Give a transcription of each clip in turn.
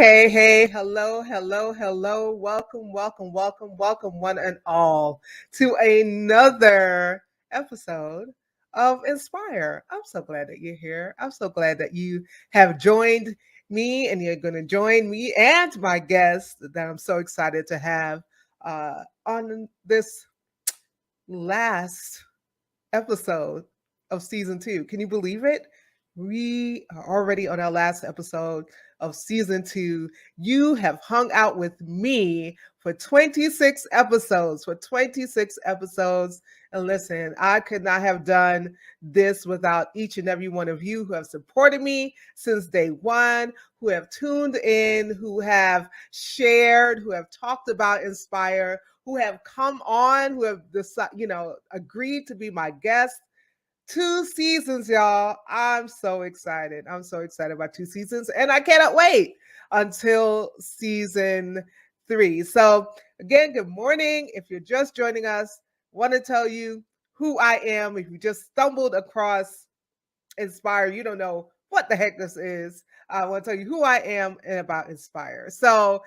Hey, hello. Welcome, one and all, to another episode of Inspire. I'm so glad that you're here. I'm so glad that you have joined me and you're going to join me and my guest that I'm so excited to have on this last episode of season 2. Can you believe it? We are already on our last episode of season 2. You have hung out with me for 26 episodes. And listen, I could not have done this without each and every one of you who have supported me since day one, who have tuned in, who have shared, who have talked about Inspire, who have come on, who have agreed to be my guest. 2 seasons, y'all. I'm so excited. I'm so excited about 2 seasons, and I cannot wait until season 3. So, again, good morning. If you're just joining us, want to tell you who I am. If you just stumbled across Inspire, you don't know what the heck this is. I want to tell you who I am and about Inspire. So,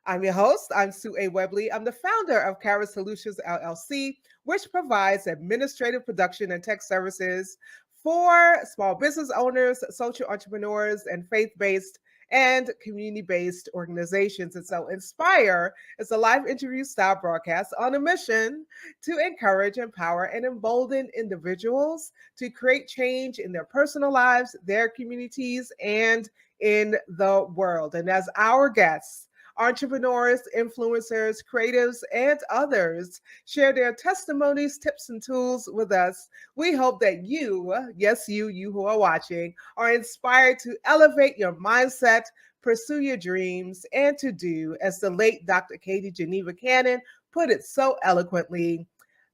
I'm your host. I'm Sue A. Webley. I'm the founder of Cara Solutions LLC, which provides administrative production and tech services for small business owners, social entrepreneurs, and faith-based and community-based organizations. And so Inspire is a live interview style broadcast on a mission to encourage, empower, and embolden individuals to create change in their personal lives, their communities, and in the world. And as our guests, entrepreneurs, influencers, creatives, and others share their testimonies, tips, and tools with us. We hope that you, yes, you who are watching, are inspired to elevate your mindset, pursue your dreams, and to do, as the late Dr. Katie Geneva Cannon put it so eloquently,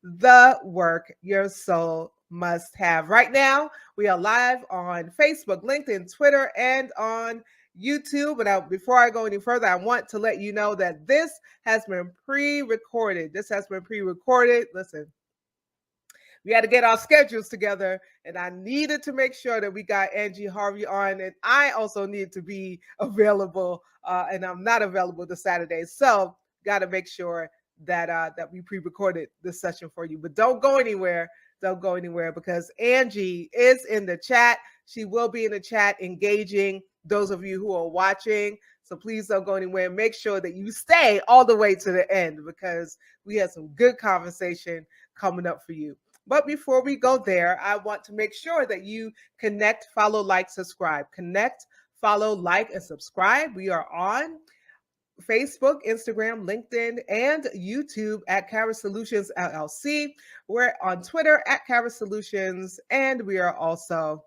the work your soul must have. Right now, we are live on Facebook, LinkedIn, Twitter, and on YouTube. But before I go any further, I want to let you know that this has been pre-recorded. Listen, we had to get our schedules together, and I needed to make sure that we got Angela Harvey on, and I also need to be available, and I'm not available this Saturday. So got to make sure that we pre-recorded this session for you. But don't go anywhere. Because Angie is in the chat. She will be in the chat engaging those of you who are watching. So please don't go anywhere. Make sure that you stay all the way to the end because we have some good conversation coming up for you. But before we go there, I want to make sure that you connect, follow, like, subscribe. Connect, follow, like, and subscribe. We are on Facebook, Instagram, LinkedIn, and YouTube at Cara Solutions LLC. We're on Twitter at Cara Solutions, and we are also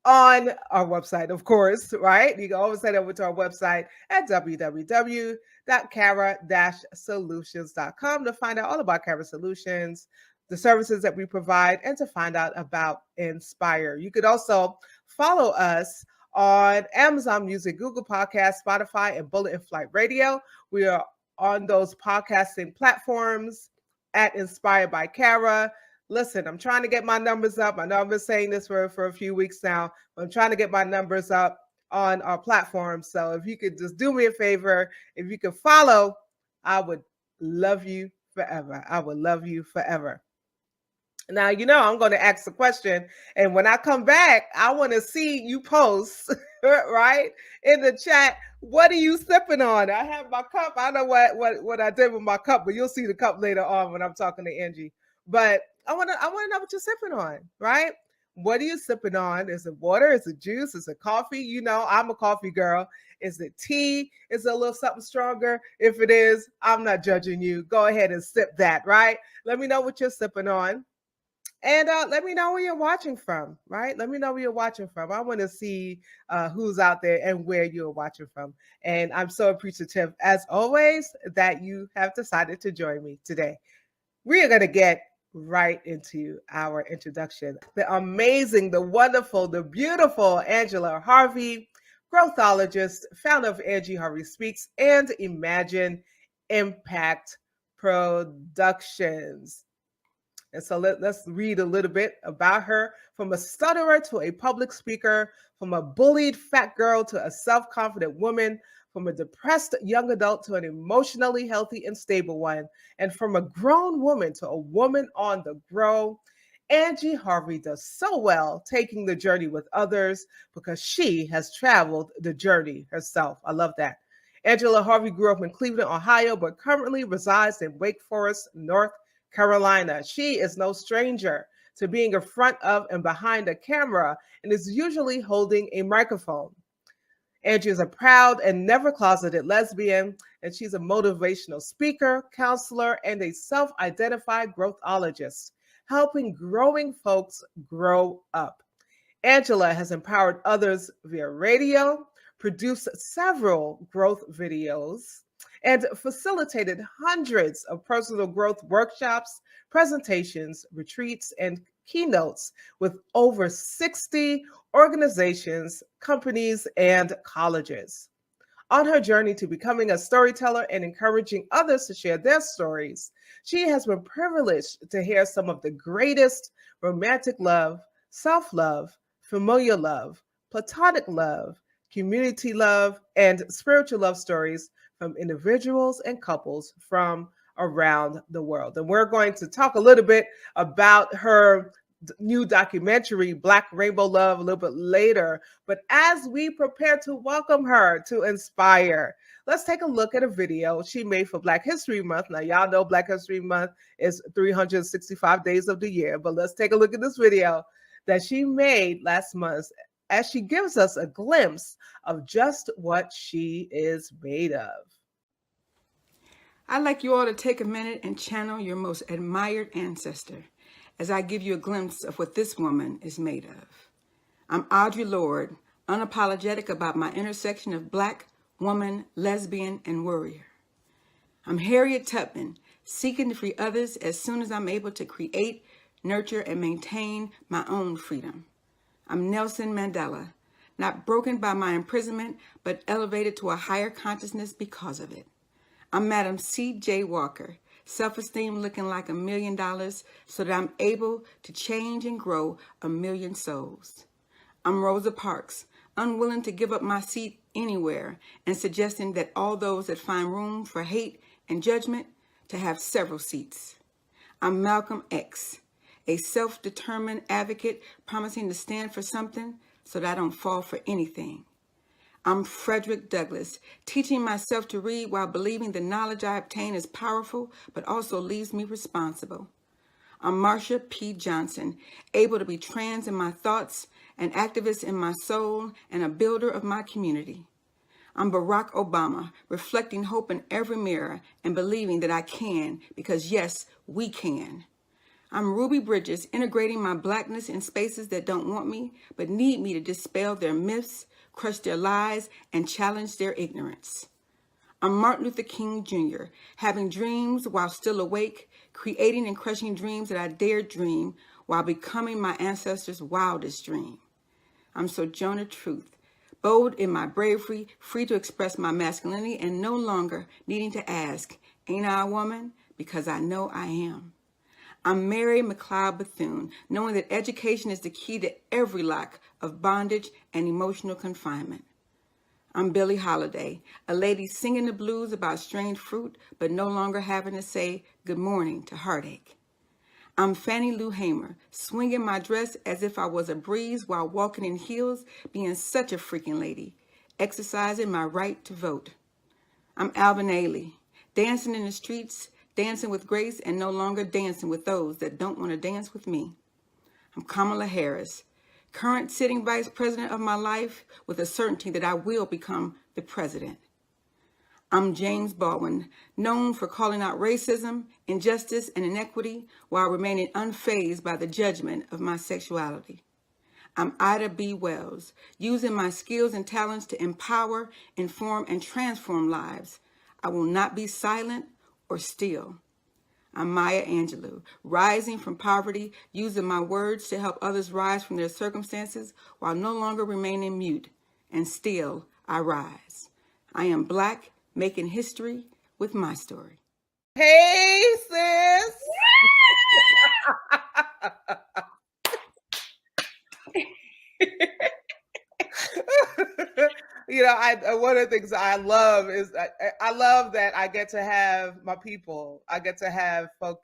on our website, of course, right? You can always head over to our website at www.cara-solutions.com to find out all about Cara Solutions, the services that we provide, and to find out about Inspire. You could also follow us on Amazon Music, Google Podcasts, Spotify, and Bullet and Flight Radio. We are on those podcasting platforms at Inspired by Cara. Listen, I'm trying to get my numbers up. I know I've been saying this for a few weeks now, but I'm trying to get my numbers up on our platform. So if you could just do me a favor, if you could follow, I would love you forever. Now, I'm going to ask the question, and when I come back, I want to see you post, right, in the chat. What are you sipping on? I have my cup. I know what I did with my cup, but you'll see the cup later on when I'm talking to Angie. But I want to know what you're sipping on, right? What are you sipping on? Is it water? Is it juice? Is it coffee? I'm a coffee girl. Is it tea? Is it a little something stronger? If it is, I'm not judging you. Go ahead and sip that, right? Let me know what you're sipping on. And let me know where you're watching from, right? Let me know where you're watching from. I want to see who's out there and where you're watching from. And I'm so appreciative, as always, that you have decided to join me today. We are going to get right into our introduction. The amazing, the wonderful, the beautiful Angela Harvey, growthologist, founder of Angela Harvey Speaks, and Imagine Impact Productions. And so let's read a little bit about her. From a stutterer to a public speaker, from a bullied fat girl to a self-confident woman, from a depressed young adult to an emotionally healthy and stable one, and from a grown woman to a woman on the grow. Angie Harvey does so well taking the journey with others because she has traveled the journey herself. I love that. Angela Harvey grew up in Cleveland, Ohio, but currently resides in Wake Forest, North Carolina. She is no stranger to being in front of and behind a camera and is usually holding a microphone. Angie is a proud and never closeted lesbian, and she's a motivational speaker, counselor, and a self identified growthologist, helping growing folks grow up. Angela has empowered others via radio, produced several growth videos, and facilitated hundreds of personal growth workshops, presentations, retreats, and keynotes with over 60 organizations, companies, and colleges. On her journey to becoming a storyteller and encouraging others to share their stories, she has been privileged to hear some of the greatest romantic love, self love, familial love, platonic love, community love, and spiritual love stories from individuals and couples from around the world. And we're going to talk a little bit about her new documentary, Black Rainbow Love, a little bit later. But as we prepare to welcome her to Inspire, let's take a look at a video she made for Black History Month. Now, y'all know Black History Month is 365 days of the year, but let's take a look at this video that she made last month as she gives us a glimpse of just what she is made of. I'd like you all to take a minute and channel your most admired ancestor as I give you a glimpse of what this woman is made of. I'm Audre Lorde, unapologetic about my intersection of Black, woman, lesbian, and warrior. I'm Harriet Tubman, seeking to free others as soon as I'm able to create, nurture, and maintain my own freedom. I'm Nelson Mandela, not broken by my imprisonment, but elevated to a higher consciousness because of it. I'm Madam C.J. Walker, self-esteem looking like $1 million so that I'm able to change and grow 1 million souls. I'm Rosa Parks, unwilling to give up my seat anywhere and suggesting that all those that find room for hate and judgment to have several seats. I'm Malcolm X, a self-determined advocate promising to stand for something so that I don't fall for anything. I'm Frederick Douglass, teaching myself to read while believing the knowledge I obtain is powerful, but also leaves me responsible. I'm Marsha P. Johnson, able to be trans in my thoughts, an activist in my soul, and a builder of my community. I'm Barack Obama, reflecting hope in every mirror and believing that I can, because yes, we can. I'm Ruby Bridges, integrating my Blackness in spaces that don't want me, but need me to dispel their myths, crush their lies, and challenge their ignorance. I'm Martin Luther King Jr., having dreams while still awake, creating and crushing dreams that I dared dream while becoming my ancestors' wildest dream. I'm Sojourner Truth, bold in my bravery, free to express my masculinity, and no longer needing to ask, ain't I a woman? Because I know I am. I'm Mary McLeod Bethune, knowing that education is the key to every lack of bondage and emotional confinement. I'm Billie Holiday, a lady singing the blues about strained fruit, but no longer having to say good morning to heartache. I'm Fannie Lou Hamer, swinging my dress as if I was a breeze while walking in heels, being such a freaking lady, exercising my right to vote. I'm Alvin Ailey, dancing in the streets, dancing with grace, and no longer dancing with those that don't want to dance with me. I'm Kamala Harris, current sitting vice president of my life with a certainty that I will become the president. I'm James Baldwin, known for calling out racism, injustice, and inequity while remaining unfazed by the judgment of my sexuality. I'm Ida B. Wells, using my skills and talents to empower, inform, and transform lives. I will not be silent or still. I'm Maya Angelou, rising from poverty, using my words to help others rise from their circumstances while no longer remaining mute, and still I rise. I am Black, making history with my story. Hey, sis. One of the things I love is I love that I get to have my people. I get to have folk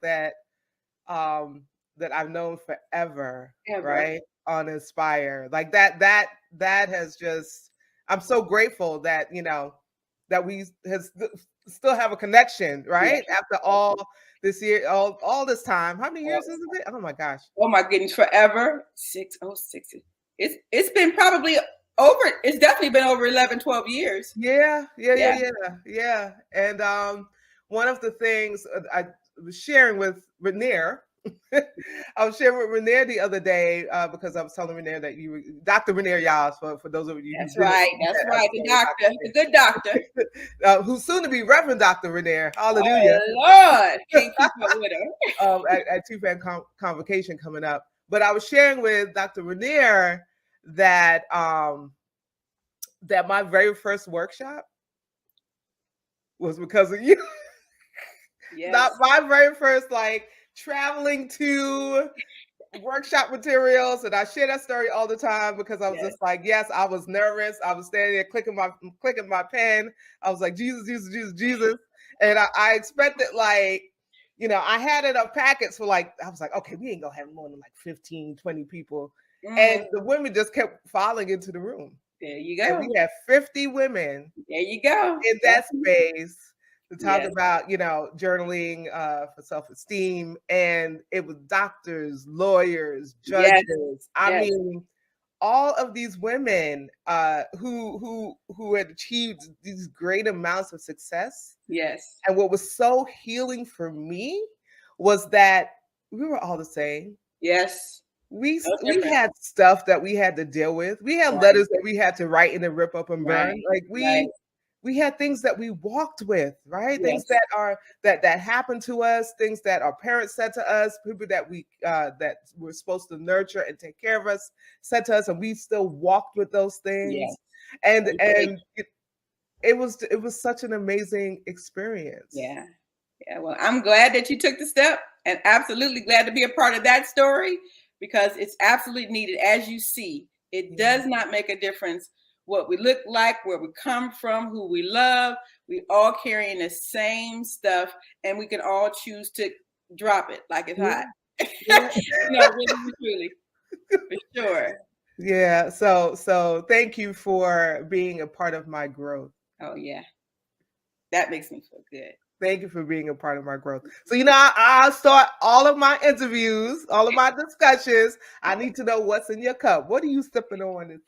um that I've known forever, Ever. right? On Inspire. Like that has just I'm so grateful that, that we still have a connection, Yeah. right? After all this year, all this time. How many years has it been? Oh my gosh. Oh my goodness, forever. 606. It's been probably over, it's definitely been over 11, 12 years. Yeah, yeah, yeah, Yeah. yeah, yeah. And one of the things I was sharing with Rainier, I was sharing with Rainier the other day because I was telling Rainier that you were Dr. Rainier Yas, for those of you who That's didn't right. see That's that right. The doctor, the good doctor. episode, who's soon to be Reverend Dr. Rainier. Hallelujah. Oh Lord. Can't keep up with her. At Two-Fan Convocation coming up. But I was sharing with Dr. Rainier that that my very first workshop was because of you. Yes. Not my very first, like, traveling to workshop materials, and I share that story all the time because I was Yes. just like, yes, I was nervous. I was standing there clicking my pen. I was like, Jesus, Jesus, Jesus, Jesus, and I expected, like, I had enough packets for, like, I was like, okay, we ain't gonna have more than like 15, 20 people, and the women just kept falling into the room. There you And go. we had 50 women There you go. in that space to talk Yes. about, journaling for self-esteem. And it was doctors, lawyers, Yes. judges. I Yes. mean, all of these women who had achieved these great amounts of success. Yes. And what was so healing for me was that we were all the same. Yes. We No we different. had stuff that we had to deal with. We had Right. letters that we had to write and then rip up and burn. Right. Like Right. we had things that we walked with, right? Things Yes. that happened to us, things that our parents said to us, people that that were supposed to nurture and take care of us said to us, and we still walked with those Yes. things. And Okay. it was such an amazing experience. Yeah. Yeah. Well, I'm glad that you took the step, and absolutely glad to be a part of that story, because it's absolutely needed. As you see, it does not make a difference what we look like, where we come from, who we love. We all carrying the same stuff, and we can all choose to drop it like it's hot. Yeah. Really, truly, for sure. Yeah. So thank you for being a part of my growth. Oh yeah, that makes me feel good. Thank you for being a part of my growth. So, I start all of my interviews, all of my discussions. I need to know what's in your cup. What are you sipping on?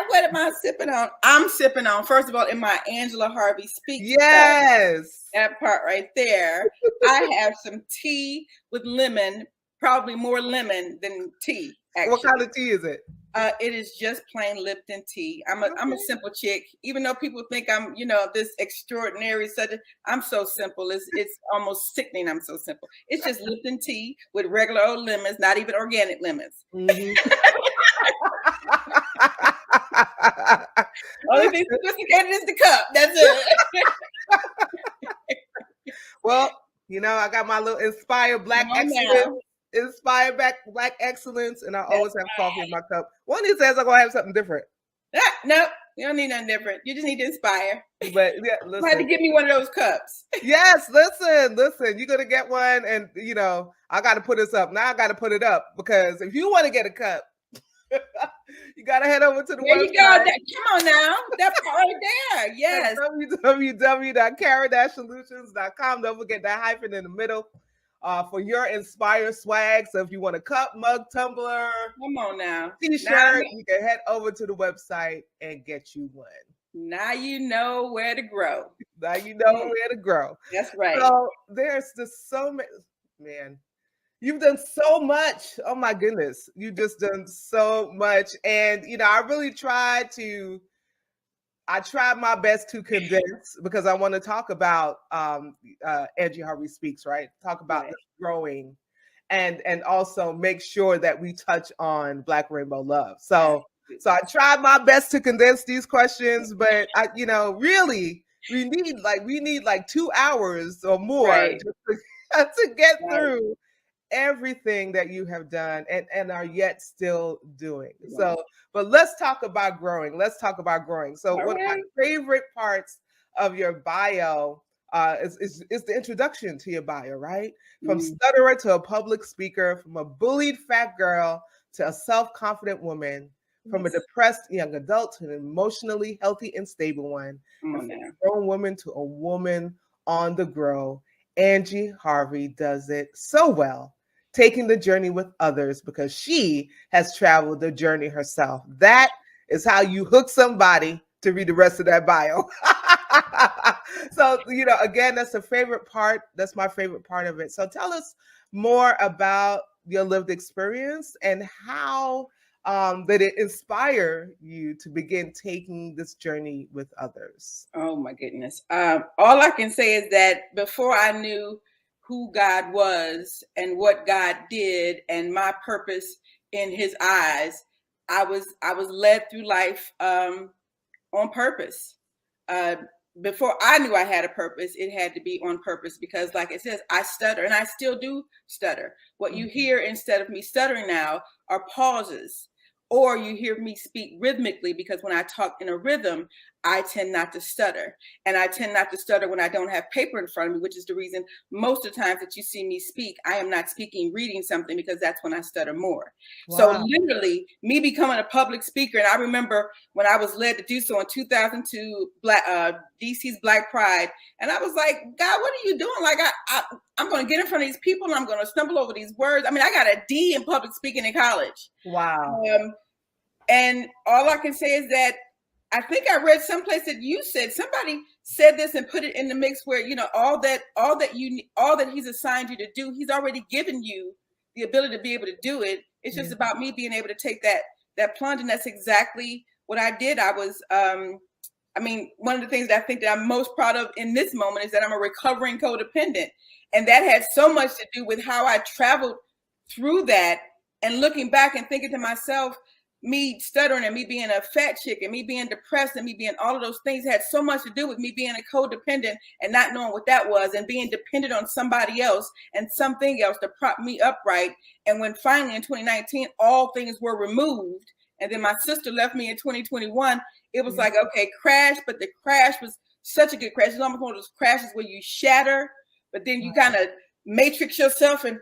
What am I sipping on? I'm sipping on, first of all, in my Angela Harvey Speaks cup, Yes. that part right there. I have some tea with lemon, probably more lemon than tea, actually. What kind of tea is it? It is just plain Lipton tea. I'm a simple chick, even though people think I'm, this extraordinary subject. I'm so simple. It's almost sickening. I'm so simple. It's just Lipton tea with regular old lemons, not even organic lemons. Mhm. Only thing sophisticated is the cup. That's it. Well, I got my little Inspire Black Excellence. Inspire Black Excellence, and I always have coffee in my cup. One of these days I'm gonna have something different. No, you don't need nothing different. You just need to inspire. But yeah, listen. You had to give me one of those cups. Yes, listen. You're gonna get one, and I got to put this up now. I got to put it up because if you want to get a cup, you got to head over to the there website. You go. Come on now, that's right there. Yes. www.cara-solutions.com. Don't forget that hyphen in the middle. For your Inspire swag. So if you want a cup, mug, tumbler, come on now, t-shirt, you can head over to the website and get you one. Now you know where to grow. Now you know where to grow. That's right. So there's just so many, man. You've done so much. Oh my goodness. You just done so much. And I really tried my best to condense because I want to talk about Angela Harvey Speaks, right? Talk about the growing and also make sure that we touch on Black Rainbow Love. So I tried my best to condense these questions, but really we need like 2 hours or more just to get through everything that you have done and are yet still doing. So, but let's talk about growing. Let's talk about growing. So, All one of my right. favorite parts of your bio is the introduction to your bio, right? From Mm, stutterer to a public speaker, from a bullied fat girl to a self-confident woman, from a yes. depressed young adult to an emotionally healthy and stable one, Come and on from now. a grown woman to a woman on the grow. Angie Harvey does it so well, taking the journey with others because she has traveled the journey herself. That is how you hook somebody to read the rest of that bio. So, again, that's a favorite part. That's my favorite part of it. So, tell us more about your lived experience and how did it inspire you to begin taking this journey with others? Oh my goodness. All I can say is that before I knew who God was and what God did and my purpose in His eyes, I was led through life on purpose. Uh, Before I knew I had a purpose, it had to be on purpose because, like it says, I stutter and I still do stutter. What you hear instead of me stuttering now are pauses, or you hear me speak rhythmically because when I talk in a rhythm, I tend not to stutter. And I tend not to stutter when I don't have paper in front of me, which is the reason most of the times that you see me speak, I am not speaking, reading something because that's when I stutter more. So Wow. literally, me becoming a public speaker, and I remember when I was led to do so in 2002, DC's Black Pride, and I was like, God, what are you doing? Like, I'm going to get in front of these people, and I'm going to stumble over these words. I mean, I got a D in public speaking in college. Wow. And all I can say is that I think I read someplace that you said somebody said this and put it in the mix where all that he's assigned you to do, he's already given you the ability to be able to do it. It's just about me being able to take that plunge, and that's exactly what I did. One of the things that I think that I'm most proud of in this moment is that I'm a recovering codependent, and that had so much to do with how I traveled through that, and looking back and thinking to myself, me stuttering and me being a fat chick and me being depressed and me being all of those things had so much to do with me being a codependent and not knowing what that was and being dependent on somebody else and something else to prop me upright. And when finally in 2019, all things were removed, and then my sister left me in 2021, it was like, okay, crash, but the crash was such a good crash. It's almost one of those crashes where you shatter, but then you kind of matrix yourself and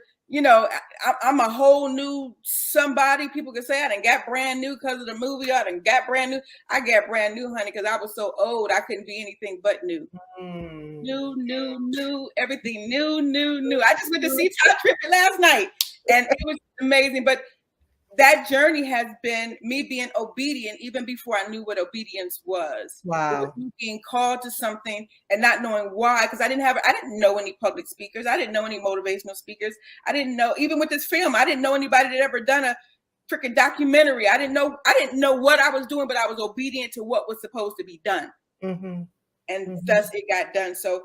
I'm a whole new somebody. People can say I done got brand new because of the movie. I done got brand new. I got brand new, honey, because I was so old I couldn't be anything but new. New, everything new. I just went to see Todd Trippett last night, and it was amazing. But that journey has been me being obedient even before I knew what obedience was. It was Wow. me being called to something and not knowing why, because I didn't know any public speakers. I didn't know any motivational speakers. I didn't know, even with this film, I didn't know anybody that ever done a freaking documentary. I didn't know what I was doing, but I was obedient to what was supposed to be done. And thus it got done. So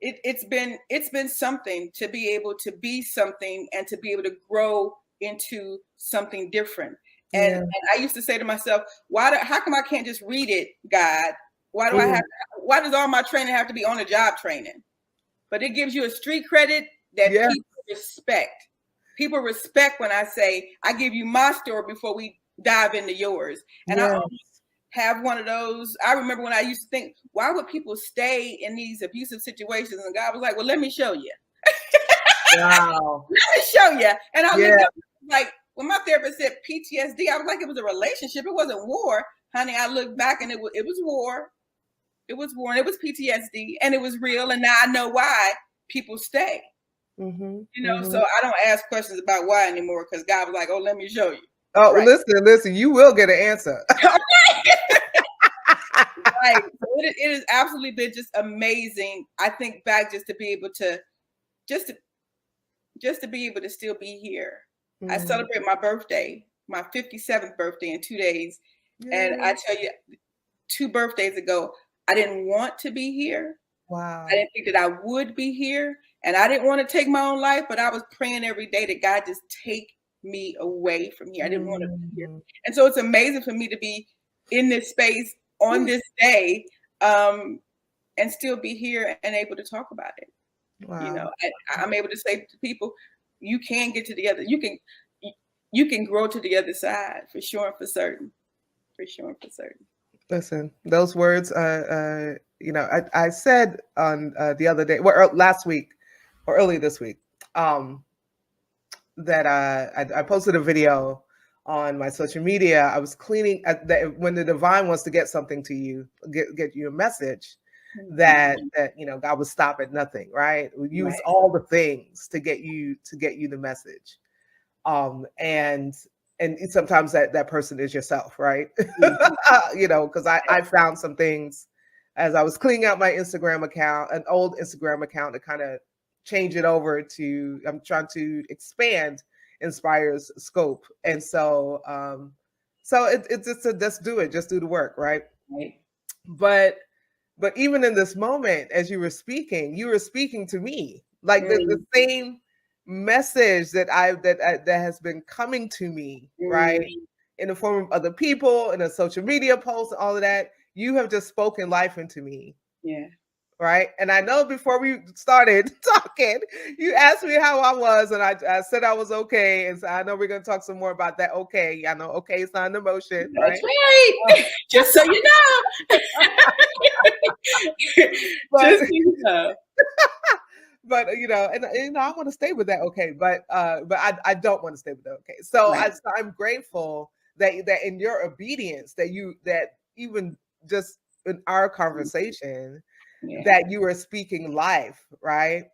it's been something to be able to be something and to be able to grow into something different. And I used to say to myself, how come I can't just read it, God? Why does all my training have to be on the job training? But it gives you a street credit that people respect. People respect when I say, I give you my story before we dive into yours. And I always have one of those. I remember when I used to think, why would people stay in these abusive situations? And God was like, well, let me show you. Wow. Let me show you. And I looked up, like, when my therapist said PTSD, I was like, it was a relationship. It wasn't war. Honey, I looked back and it was war. It was war and it was PTSD and it was real. And now I know why people stay. So I don't ask questions about why anymore because God was like, oh, let me show you. Oh, right. Listen, you will get an answer. Right. So it has absolutely been just amazing. I think back just to be able to be able to still be here. I celebrate my birthday, my 57th birthday in 2 days. And I tell you, 2 birthdays ago, I didn't want to be here. Wow. I didn't think that I would be here. And I didn't want to take my own life, but I was praying every day that God just take me away from here. I didn't want to be here. And so it's amazing for me to be in this space on this day and still be here and able to talk about it. Wow. I'm able to say to people, you can get to together. You can grow to the other side for sure and for certain. For sure and for certain. Listen, those words, I said on the other day, well, last week or early this week, that I posted a video on my social media. I was cleaning when the divine wants to get something to you, get you a message, that God would stop at nothing, right? We use all the things to get you the message. And sometimes that person is yourself, right? Because I found some things as I was cleaning out my Instagram account, an old Instagram account, to kind of change it over to, I'm trying to expand Inspire's scope. And so it's just just do it, just do the work, right? But even in this moment, as you were speaking to me, like the same message that has been coming to me, right, in the form of other people, in a social media post, all of that. You have just spoken life into me. Yeah. Right. And I know before we started talking, you asked me how I was, and I said I was okay. And so I know we're going to talk some more about that. Okay. I know. Okay. It's not an emotion. That's right. Just so you know. Just so you know. But I want to stay with that. Okay. But I don't want to stay with that. Okay. So I'm grateful that in your obedience, that even just in our conversation, that you are speaking life, right?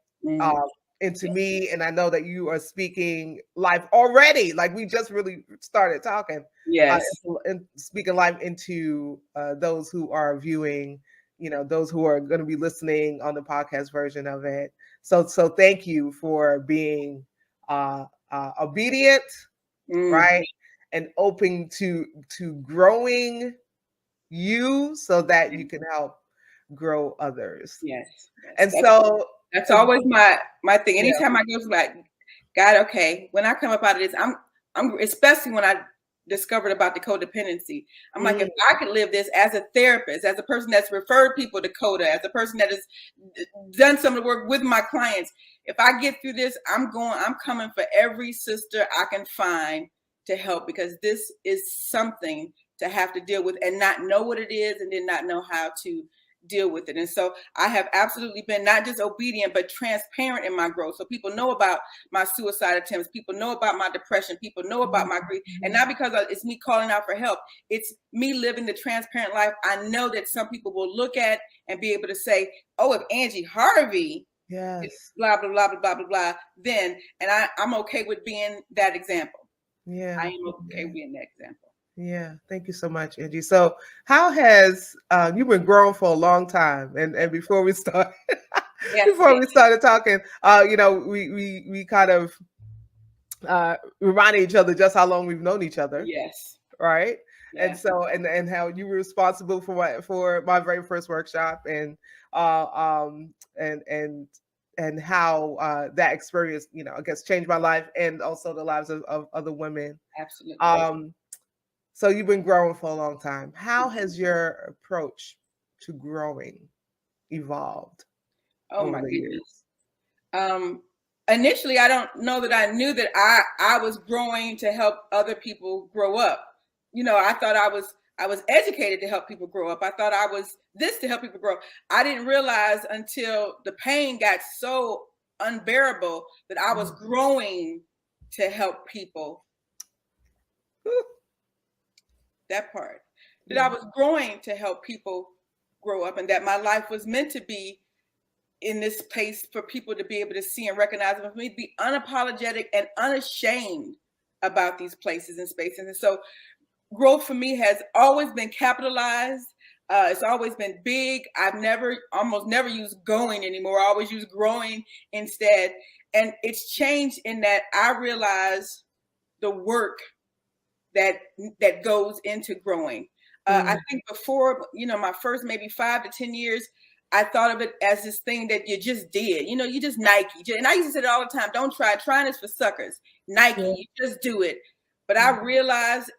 Into me. And I know that you are speaking life already. Like, we just really started talking. Yes. And speaking life into those who are viewing, those who are going to be listening on the podcast version of it. So thank you for being obedient, right? And open to growing you so that you can help grow others. Yes. And so that's always my thing. Anytime I go to, like, God, okay, when I come up out of this, I'm especially when I discovered about the codependency. I'm like, if I could live this as a therapist, as a person that's referred people to Coda, as a person that has done some of the work with my clients, if I get through this, I'm coming for every sister I can find to help, because this is something to have to deal with and not know what it is, and then not know how to deal with it. And so I have absolutely been not just obedient, but transparent in my growth. So people know about my suicide attempts. People know about my depression. People know about my grief. And not because it's me calling out for help. It's me living the transparent life. I know that some people will look at and be able to say, oh, if Angie Harvey, blah, blah, blah, blah, blah, blah, blah, then, and I'm okay with being that example. Yeah. I am okay being that example. Yeah, thank you so much, Angie. So, how has you've been growing for a long time, and before we start, we started talking, we kind of reminded each other just how long we've known each other. Yes. Right. Yeah. And so, and how you were responsible for my very first workshop, and how that experience, I guess, changed my life and also the lives of other women. Absolutely. So you've been growing for a long time. How has your approach to growing evolved? Oh my goodness. Initially, I don't know that I knew that I was growing to help other people grow up. I thought I was educated to help people grow up. I thought I was this to help people grow. I didn't realize until the pain got so unbearable that I was growing to help people. That part. That I was growing to help people grow up, and that my life was meant to be in this place for people to be able to see and recognize, and for me to be unapologetic and unashamed about these places and spaces. And so growth for me has always been capitalized. It's always been big. I've almost never used going anymore. I always use growing instead. And it's changed in that I realize the work that goes into growing. I think before, my first maybe 5 to 10 years, I thought of it as this thing that you just did. You just Nike. And I used to say it all the time, don't try. Trying is for suckers. Nike, you just do it. But I realized,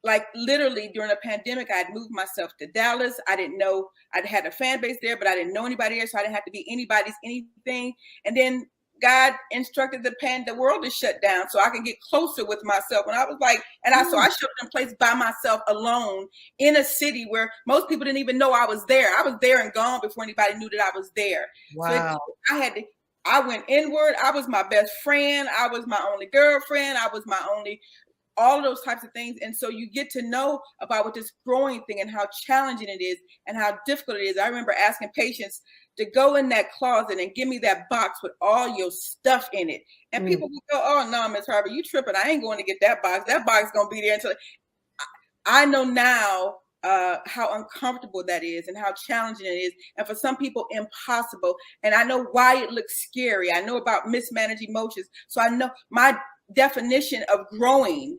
like, literally during a pandemic, I had moved myself to Dallas. I didn't know, I'd had a fan base there, but I didn't know anybody there. So I didn't have to be anybody's anything. And then God instructed the world to shut down so I can get closer with myself. And I was like, so I showed up in place by myself alone in a city where most people didn't even know I was there. I was there and gone before anybody knew that I was there. Wow. So I went inward. I was my best friend. I was my only girlfriend. I was my only, all of those types of things. And so you get to know about what this growing thing and how challenging it is and how difficult it is. I remember asking patients to go in that closet and give me that box with all your stuff in it. And people would go, oh no, Miss Harvey, you tripping. I ain't going to get that box. That box is going to be there until I know now how uncomfortable that is and how challenging it is. And for some people, impossible. And I know why it looks scary. I know about mismanaged emotions. So I know my definition of growing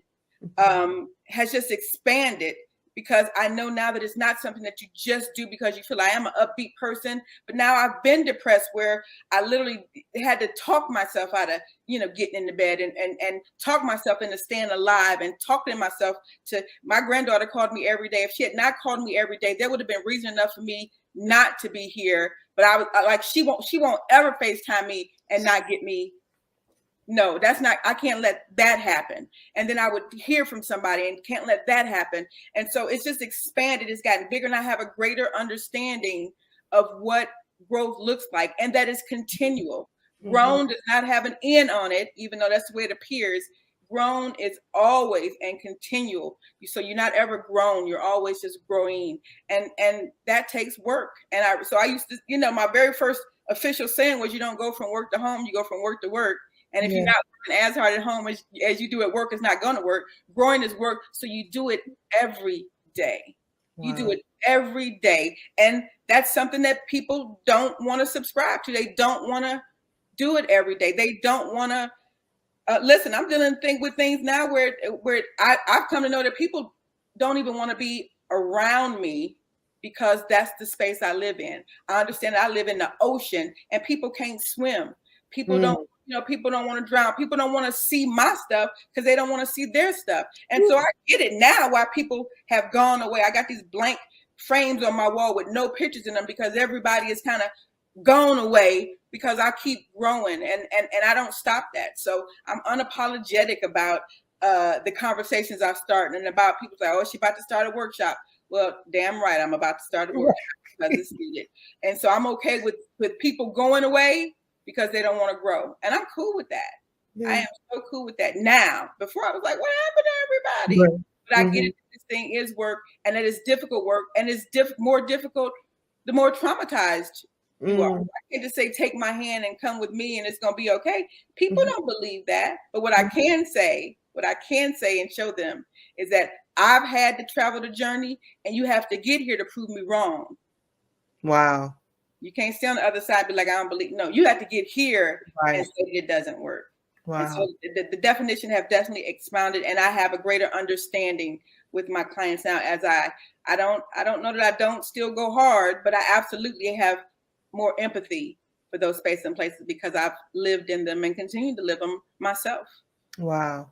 has just expanded, because I know now that it's not something that you just do because you feel I am an upbeat person. But now I've been depressed where I literally had to talk myself out of, getting into bed and talk myself into staying alive and talking to myself to, my granddaughter called me every day. If she had not called me every day, there would have been reason enough for me not to be here. But I was like, she won't ever FaceTime me and not get me. No, that's not, I can't let that happen. And then I would hear from somebody and can't let that happen. And so it's just expanded. It's gotten bigger. And I have a greater understanding of what growth looks like. And that is continual. Grown does not have an end on it, even though that's the way it appears. Grown is always and continual. So you're not ever grown. You're always just growing. And that takes work. And I used to, my very first official saying was, you don't go from work to home, you go from work to work. And if you're not working as hard at home as you do at work, it's not going to work. Growing is work. So you do it every day. Wow. You do it every day. And that's something that people don't want to subscribe to. They don't want to do it every day. They don't want to listen. I'm dealing with things now where I've come to know that people don't even want to be around me because that's the space I live in. I understand that I live in the ocean and people can't swim. People don't. People don't want to drown. People don't want to see my stuff because they don't want to see their stuff. And so I get it now why people have gone away. I got these blank frames on my wall with no pictures in them because everybody is kind of gone away because I keep growing and I don't stop that. So I'm unapologetic about the conversations I start and about people say, oh, she's about to start a workshop. Well, damn right, I'm about to start a workshop because it's needed. And so I'm okay with people going away because they don't want to grow. And I'm cool with that. Yeah. I am so cool with that now. Before I was like, what happened to everybody? Right. But I get it. This thing is work and it is difficult work. And it's more difficult the more traumatized you are. I can't just say, take my hand and come with me and it's going to be okay. People don't believe that. But what I can say and show them is that I've had to travel the journey and you have to get here to prove me wrong. Wow. You can't stay on the other side and be like, I don't believe. No, you have to get here and say it doesn't work. Wow. And so the definition have definitely expounded, and I have a greater understanding with my clients now. As I don't know that I don't still go hard, but I absolutely have more empathy for those spaces and places because I've lived in them and continue to live them myself. Wow.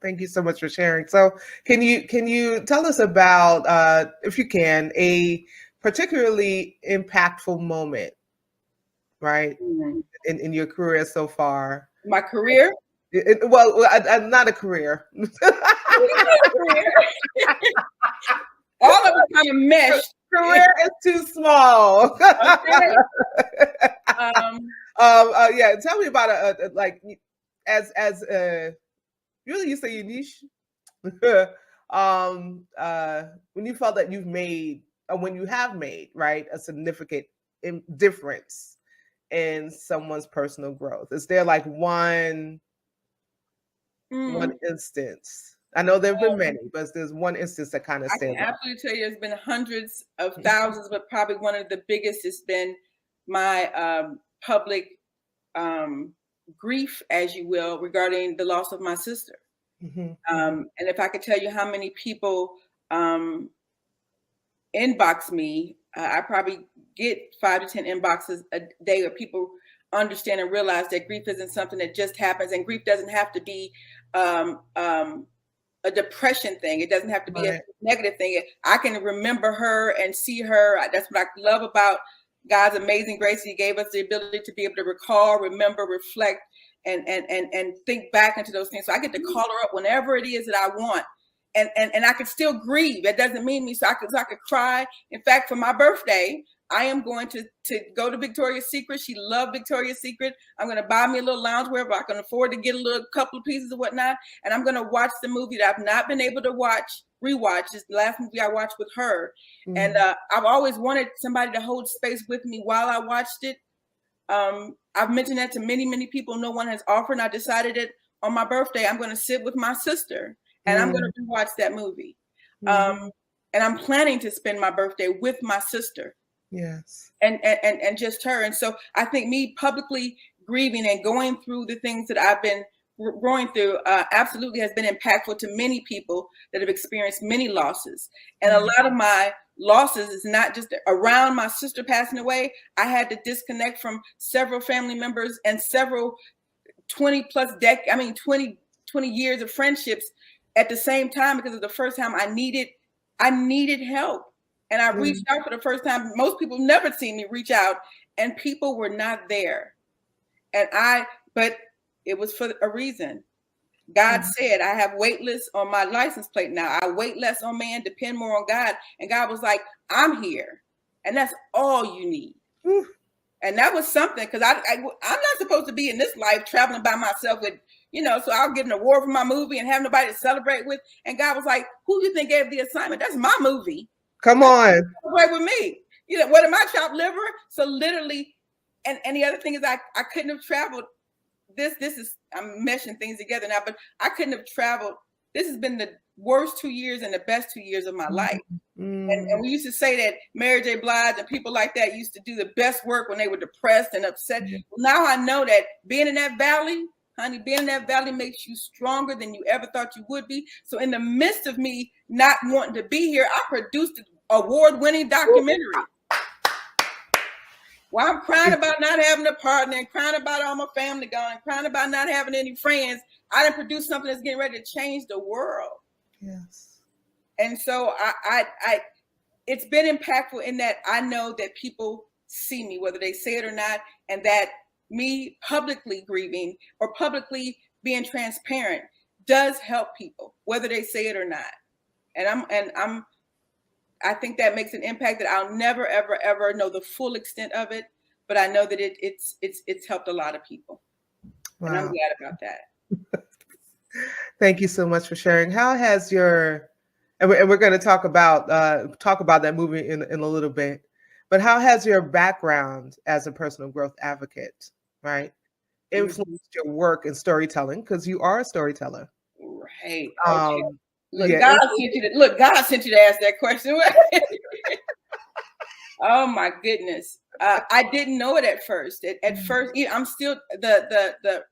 Thank you so much for sharing. So can you tell us about, if you can, a particularly impactful moment, right, in your career so far? My career? Not a career. All of it kind of meshed. Career is too small. Okay. Yeah. Tell me about as really you say your niche. When you felt that you've made, or when you have made, right, a significant difference in someone's personal growth. Is there like one instance? I know there have been many, but there's one instance that kind of stands out. I can absolutely tell you there's been hundreds of thousands, but probably one of the biggest has been my public grief, as you will, regarding the loss of my sister. And if I could tell you how many people inbox me, I probably get 5 to 10 inboxes a day where people understand and realize that grief isn't something that just happens, and grief doesn't have to be a depression thing. It doesn't have to be a negative thing. I can remember her and see her. That's what I love about God's amazing grace. He gave us the ability to be able to recall, remember, reflect, and think back into those things. So I get to call her up whenever it is that I want. And I can still grieve. That doesn't mean me. So I could cry. In fact, for my birthday, I am going to go to Victoria's Secret. She loved Victoria's Secret. I'm going to buy me a little loungewear, but I can afford to get a little couple of pieces of whatnot. And I'm going to watch the movie that I've not been able to rewatch. This last movie I watched with her. Mm-hmm. And I've always wanted somebody to hold space with me while I watched it. I've mentioned that to many, many people. No one has offered. And I decided that on my birthday, I'm going to sit with my sister and I'm going to rewatch that movie. And I'm planning to spend my birthday with my sister. Yes. And just her. And so I think me publicly grieving and going through the things that I've been going through absolutely has been impactful to many people that have experienced many losses. And a lot of my losses is not just around my sister passing away. I had to disconnect from several family members and several 20 years of friendships at the same time, because it was the first time I needed help. And I reached out for the first time. Most people never seen me reach out, and people were not there. But it was for a reason. God said, I have weightless on my license plate now. I wait less on man, depend more on God. And God was like, I'm here. And that's all you need. And that was something, because I'm not supposed to be in this life traveling by myself with, so I'll get an award for my movie and have nobody to celebrate with. And God was like, who do you think gave the assignment? That's my movie. Come on. Celebrate with me. What am I, chopped liver? So literally, and the other thing is I couldn't have traveled. This is, I'm meshing things together now, but I couldn't have traveled. This has been the worst 2 years and the best 2 years of my life. And we used to say that Mary J. Blige and people like that used to do the best work when they were depressed and upset. Now I know that being in that valley, honey, being in that valley makes you stronger than you ever thought you would be. So in the midst of me not wanting to be here, I produced an award-winning documentary. While I'm crying about not having a partner and crying about all my family gone and crying about not having any friends, I done produced something that's getting ready to change the world. Yes. And so it's been impactful in that I know that people see me, whether they say it or not, and that me publicly grieving or publicly being transparent does help people, whether they say it or not. And I think that makes an impact that I'll never, ever, ever know the full extent of it, but I know that it's helped a lot of people. Wow. And I'm glad about that. Thank you so much for sharing. How has and we're going to talk about that movie in a little bit, but how has your background as a personal growth advocate, right, influenced your work in storytelling? Because you are a storyteller. Right. Okay. God sent you to ask that question. Oh my goodness. I didn't know it at first. At first, I'm still the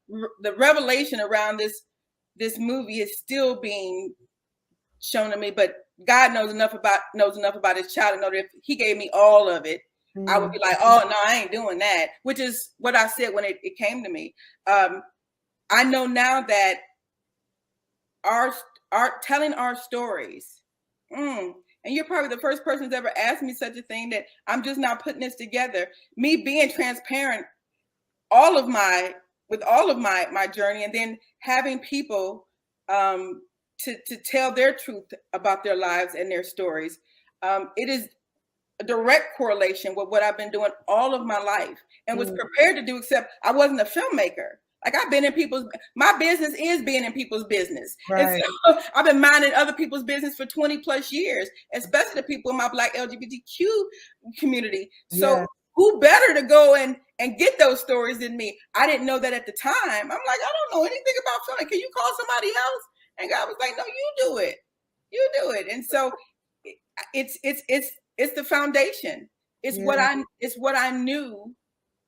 revelation around this movie is still being shown to me, but God knows enough about his child to know that if he gave me all of it, I would be like, oh no, I ain't doing that, which is what I said when it came to me. I know now that our telling our stories, and you're probably the first person who's ever asked me such a thing, that I'm just now putting this together. Me being transparent, with all of my journey, and then having people to tell their truth about their lives and their stories. It is a direct correlation with what I've been doing all of my life and was prepared to do, except I wasn't a filmmaker. Like my business is being in people's business. Right. And so I've been minding other people's business for 20 plus years, especially the people in my Black LGBTQ community. So who better to go and get those stories than me? I didn't know that at the time. I'm like, I don't know anything about filming. Can you call somebody else? And God was like, no, you do it. You do it. And so it's the foundation. It's what I knew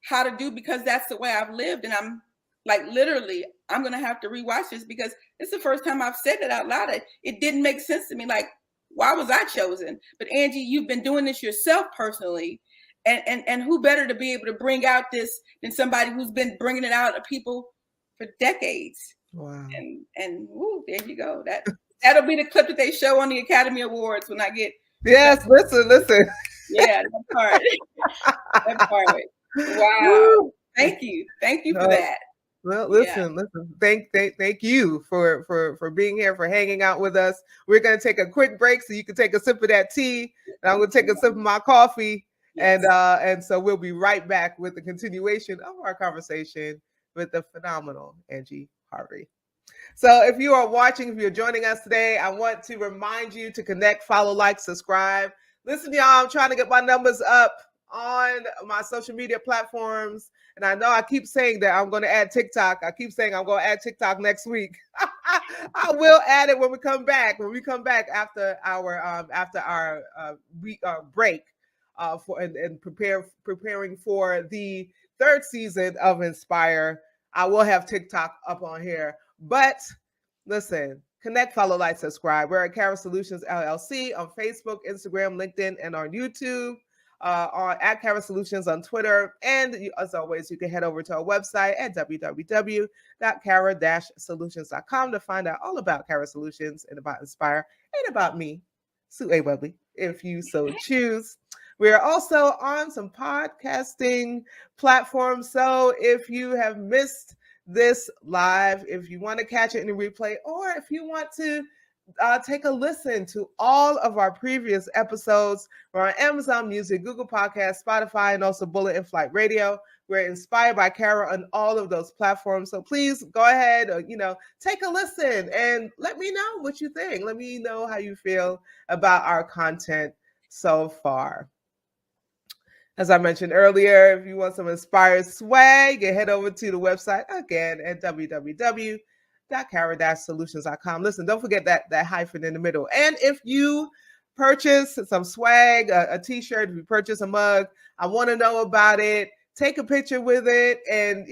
how to do, because that's the way I've lived. And I'm like, literally, I'm going to have to rewatch this because it's the first time I've said it out loud. It didn't make sense to me. Like, why was I chosen? But Angie, you've been doing this yourself personally. And who better to be able to bring out this than somebody who's been bringing it out of people for decades. Wow. And there you go. That'll be the clip that they show on the Academy Awards when I get. Yes, listen. Yeah, that part. That part. Wow. Woo. Thank you. Thank you for Uh, that. well, Yeah. listen. Thank you for being here, for hanging out with us. We're gonna take a quick break so you can take a sip of that tea, and I'm gonna take a sip of my coffee, Yes. and so we'll be right back with the continuation of our conversation with the phenomenal Angie Harvey. So if you are watching, if you're joining us today, I want to remind you to connect, follow, like, subscribe. Listen, y'all, I'm trying to get my numbers up on my social media platforms. And I know I keep saying that I'm going to add TikTok. I keep saying I'm going to add TikTok next week. I will add it when we come back. When we come back after our week break, and preparing for the third season of Inspire, I will have TikTok up on here. But listen, connect, follow, like, subscribe. We're at Cara Solutions LLC on Facebook, Instagram, LinkedIn, and on YouTube. On at Cara Solutions on Twitter. And as always, you can head over to our website at www.cara-solutions.com to find out all about Cara Solutions and about Inspire and about me, Sue A. Webley, if you so choose. We are also on some podcasting platforms. So if you have missed this live, if you want to catch it in a replay, or if you want to take a listen to all of our previous episodes, we're on Amazon Music, Google Podcasts, Spotify, and also Bullet in Flight Radio. We're inspired by Cara on all of those platforms. So please go ahead, take a listen and let me know what you think. Let me know how you feel about our content so far. As I mentioned earlier, if you want some inspired swag, you head over to the website again at www.cara-solutions.com. Listen, don't forget that hyphen in the middle. And if you purchase some swag, a t-shirt, if you purchase a mug, I want to know about it. Take a picture with it and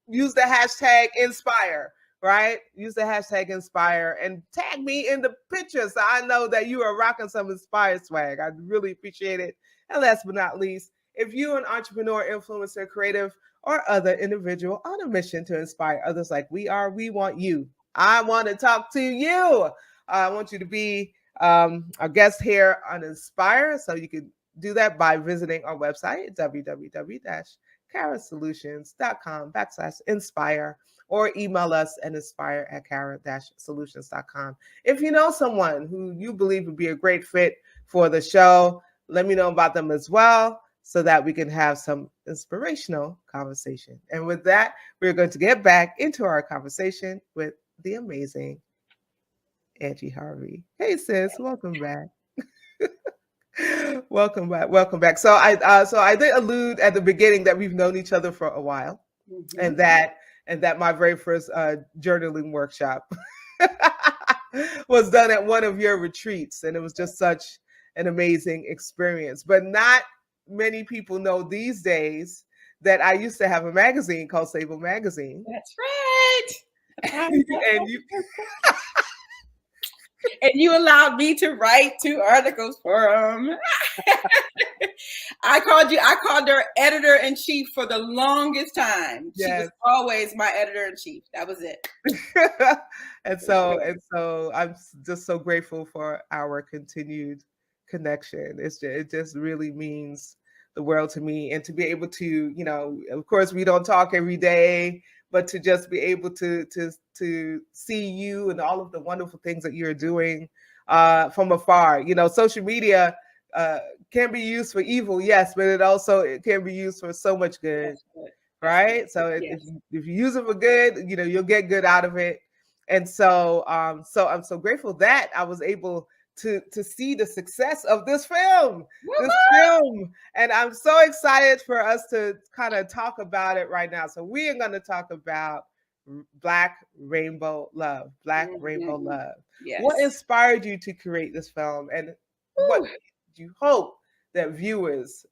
use the hashtag Inspire. Right? Use the hashtag Inspire and tag me in the picture so I know that you are rocking some inspired swag. I'd really appreciate it. And last but not least, if you're an entrepreneur, influencer, creative, or other individual on a mission to inspire others like we are, we want you. I want to talk to you. I want you to be our guest here on Inspire. So you can do that by visiting our website, www.carasolutions.com/inspire, or email us at inspire@cara-solutions.com. If you know someone who you believe would be a great fit for the show, let me know about them as well so that we can have some inspirational conversation. And with that, we're going to get back into our conversation with the amazing Angie Harvey. Hey, sis, welcome back. Welcome back. So I did allude at the beginning that we've known each other for a while, and that my very first journaling workshop was done at one of your retreats, and it was just such an amazing experience. But not many people know these days that I used to have a magazine called Sable Magazine. That's right. And you allowed me to write 2 articles for them. I called her editor-in-chief for the longest time. Yes. She was always my editor-in-chief. That was it. and so I'm just so grateful for our continued connection. It just really means the world to me, and to be able to, of course we don't talk every day, but to just be able to see you and all of the wonderful things that you're doing from afar. Social media can be used for evil, yes, but it can be used for so much good, right? So if you use it for good, you'll get good out of it. And so I'm so grateful that I was able to see the success of this film. And I'm so excited for us to kind of talk about it right now. So we are going to talk about Black Rainbow Love. Rainbow Love. Yes. What inspired you to create this film, and what do you hope that viewers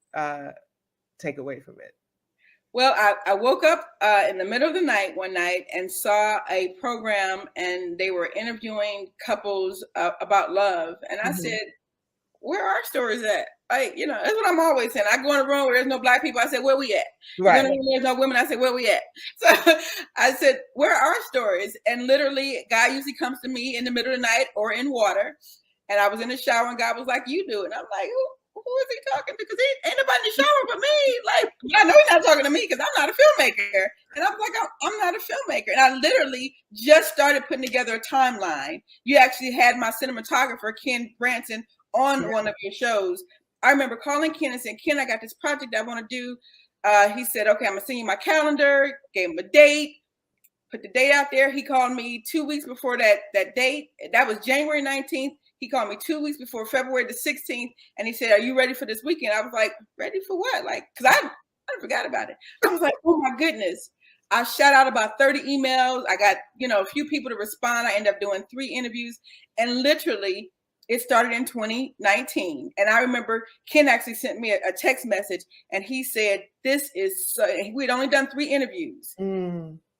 take away from it? Well, I woke up in the middle of the night one night and saw a program, and they were interviewing couples about love. And I said, where are our stories at? That's what I'm always saying. I go in a room where there's no Black people. I said, where we at? Right. You go in a room where there's no women. I said, where we at? So I said, where are our stories? And literally, God usually comes to me in the middle of the night or in water. And I was in the shower, and God was like, you do it. And I'm like, who is he talking to? Because ain't nobody in the shower but me. Like, I know he's not talking to me because I'm not a filmmaker. And I was like, I'm not a filmmaker. And I literally just started putting together a timeline. You actually had my cinematographer, Ken Branson, on one of your shows. I remember calling Ken and saying, Ken, I got this project I want to do. He said, okay, I'm going to send you my calendar, gave him a date, put the date out there. He called me 2 weeks before that date. That was January 19th. He called me 2 weeks before February the 16th. And he said, are you ready for this weekend? I was like, ready for what? Like, because I forgot about it. I was like, oh my goodness. I shot out about 30 emails. I got, a few people to respond. I ended up doing 3 interviews. And literally, it started in 2019. And I remember Ken actually sent me a text message. And he said, this is so, we'd only done 3 interviews.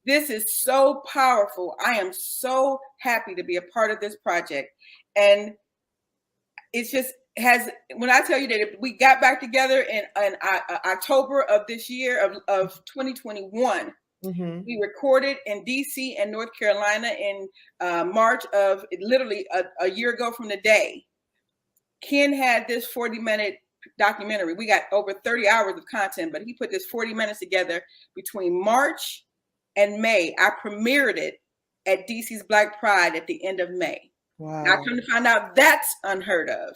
This is so powerful. I am so happy to be a part of this project. And it's just when I tell you that we got back together in October of this year of 2021, we recorded in DC and North Carolina in March of literally a year ago from the day. Ken had this 40-minute documentary. We got over 30 hours of content, but he put this 40 minutes together between March and May. I premiered it at DC's Black Pride at the end of May. Wow. I come to find out that's unheard of.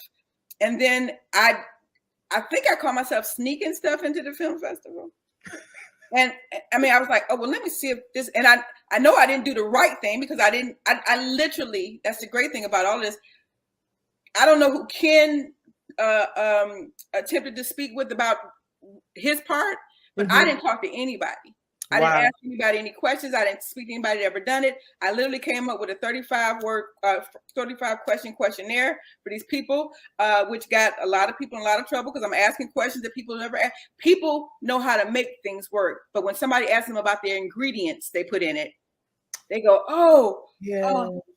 And then I think I caught myself sneaking stuff into the film festival. And I mean, I was like, oh, well, let me see if this, and I know I didn't do the right thing because I literally, that's the great thing about all this. I don't know who Ken attempted to speak with about his part, but I didn't talk to anybody. I didn't ask anybody any questions. I didn't speak to anybody that ever done it. I literally came up with a 35 question questionnaire for these people, which got a lot of people in a lot of trouble because I'm asking questions that people never ask. People know how to make things work, but when somebody asks them about their ingredients they put in it, they go, we're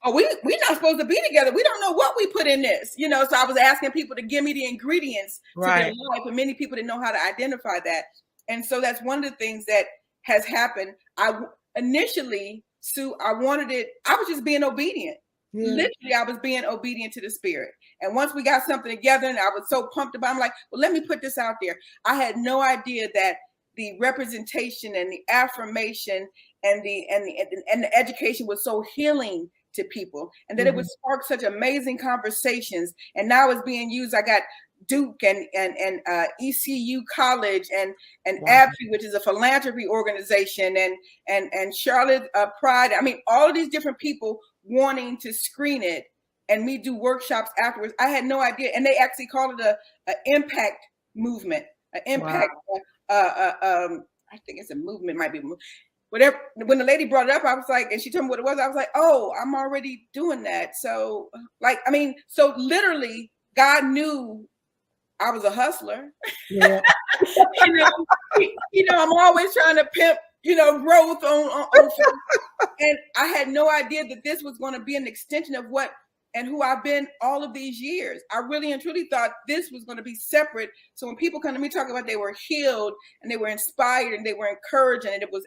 not supposed to be together. We don't know what we put in this, So I was asking people to give me the ingredients to their life, and many people didn't know how to identify that. And so that's one of the things that has happened. Initially, Sue, I wanted it. I was just being obedient. Literally, I was being obedient to the spirit. And once we got something together, and I was so pumped about it, I'm like, well, let me put this out there. I had no idea that the representation and the affirmation and the education was so healing to people, and that it would spark such amazing conversations. And now it's being used. I got Duke and ECU College and ABFI, which is a philanthropy organization, and Charlotte Pride. I mean, all of these different people wanting to screen it and me do workshops afterwards. I had no idea, and they actually called it a impact movement, an impact. I think it's a movement, might be whatever. When the lady brought it up, I was like, and she told me what it was. I was like, oh, I'm already doing that. So, so literally, God knew I was a hustler. Yeah. I'm always trying to pimp, growth on and I had no idea that this was going to be an extension of what and who I've been all of these years. I really and truly thought this was going to be separate. So when people come to me talking about they were healed and they were inspired and they were encouraged and it was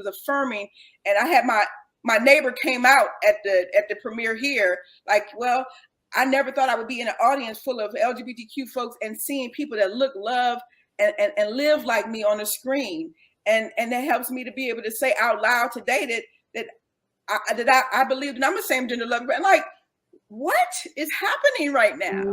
affirming, and I had my neighbor came out at the premiere here, like, well, I never thought I would be in an audience full of LGBTQ folks and seeing people that look, love, and live like me on the screen. And that helps me to be able to say out loud today that I believe that I'm the same gender lover. And like, what is happening right now?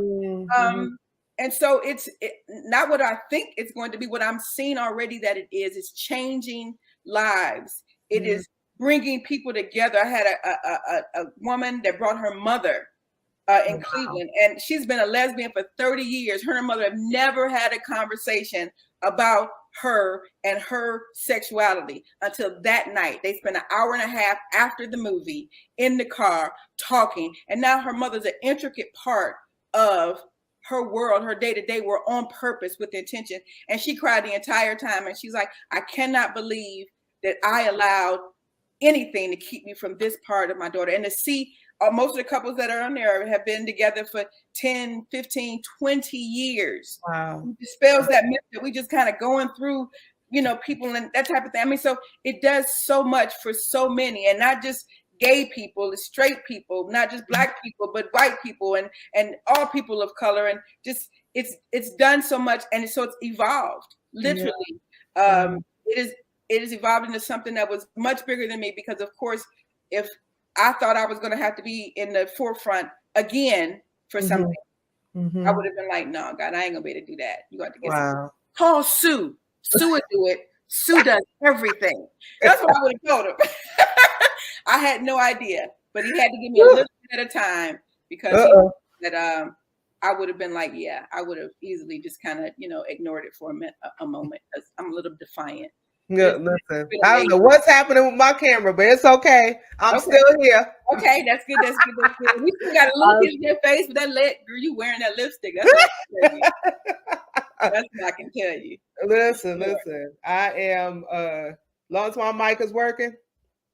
And so it's not what I think it's going to be, what I'm seeing already that it is. It's changing lives. It is bringing people together. I had a woman that brought her mother in Cleveland, and she's been a lesbian for 30 years. Her and her mother have never had a conversation about her and her sexuality until that night. They spent an hour and a half after the movie in the car talking, and now her mother's an intricate part of her world, her day-to-day world, on purpose with intention. And she cried the entire time, and she's like, I cannot believe that I allowed anything to keep me from this part of my daughter. And to see most of the couples that are on there have been together for 10, 15, 20 years. Wow. It dispels that myth that we just kind of going through, people and that type of thing. I mean, so it does so much for so many, and not just gay people, straight people, not just Black people, but white people and all people of color. And just, it's done so much, and so it's evolved literally. It is evolved into something that was much bigger than me, because of course, if I thought I was going to have to be in the forefront again for something, I would have been like, no, God, I ain't gonna be able to do that. You got to get some. Call Sue. Sue would do it. Sue does everything. That's what I would have told him. I had no idea, but he had to give me a little bit at a time, because he knew that I would have been like, yeah, I would have easily just kind of, ignored it for a moment, because I'm a little defiant. Yeah, listen, I don't know what's happening with my camera, but it's okay. I'm still here. Okay, that's good. That's good. That's good. We still got a little piece of your face, but that girl, you wearing that lipstick. That's what I can tell you. That's what I can tell you. Listen. I am long as my mic is working.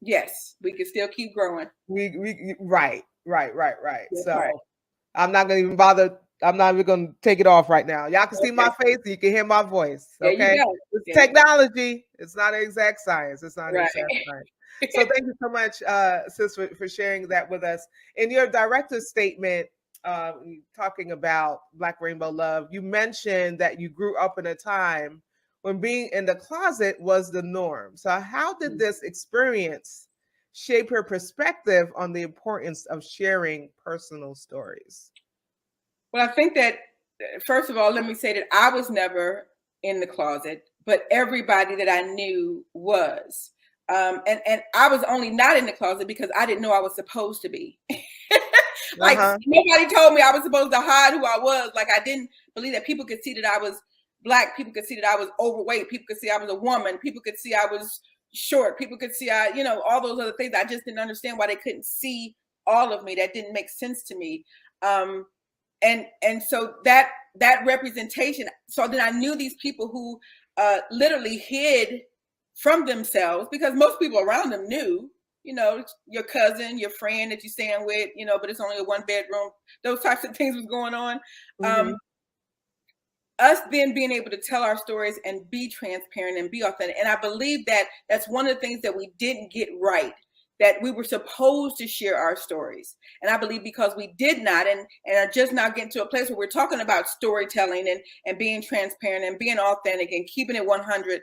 Yes, we can still keep growing. We right. So right. I'm not gonna even bother. I'm not even gonna take it off right now. Y'all can see my face, you can hear my voice. Okay, it's technology. It's not an exact science. It's not an exact science. So thank you so much, sis, for sharing that with us. In your director's statement, talking about Black Rainbow Love, you mentioned that you grew up in a time when being in the closet was the norm. So how did this experience shape your perspective on the importance of sharing personal stories? Well, I think that, first of all, let me say that I was never in the closet, but everybody that I knew was. And I was only not in the closet because I didn't know I was supposed to be. Nobody told me I was supposed to hide who I was. Like, I didn't believe that people could see that I was Black. People could see that I was overweight. People could see I was a woman. People could see I was short. People could see all those other things. I just didn't understand why they couldn't see all of me. That didn't make sense to me. And so that representation. So then I knew these people who literally hid from themselves, because most people around them knew, your cousin, your friend that you're staying with, but it's only a 1-bedroom. Those types of things was going on. Us then being able to tell our stories and be transparent and be authentic. And I believe that that's one of the things that we didn't get right, that we were supposed to share our stories. And I believe because we did not, and are just now getting to a place where we're talking about storytelling and being transparent and being authentic and keeping it 100,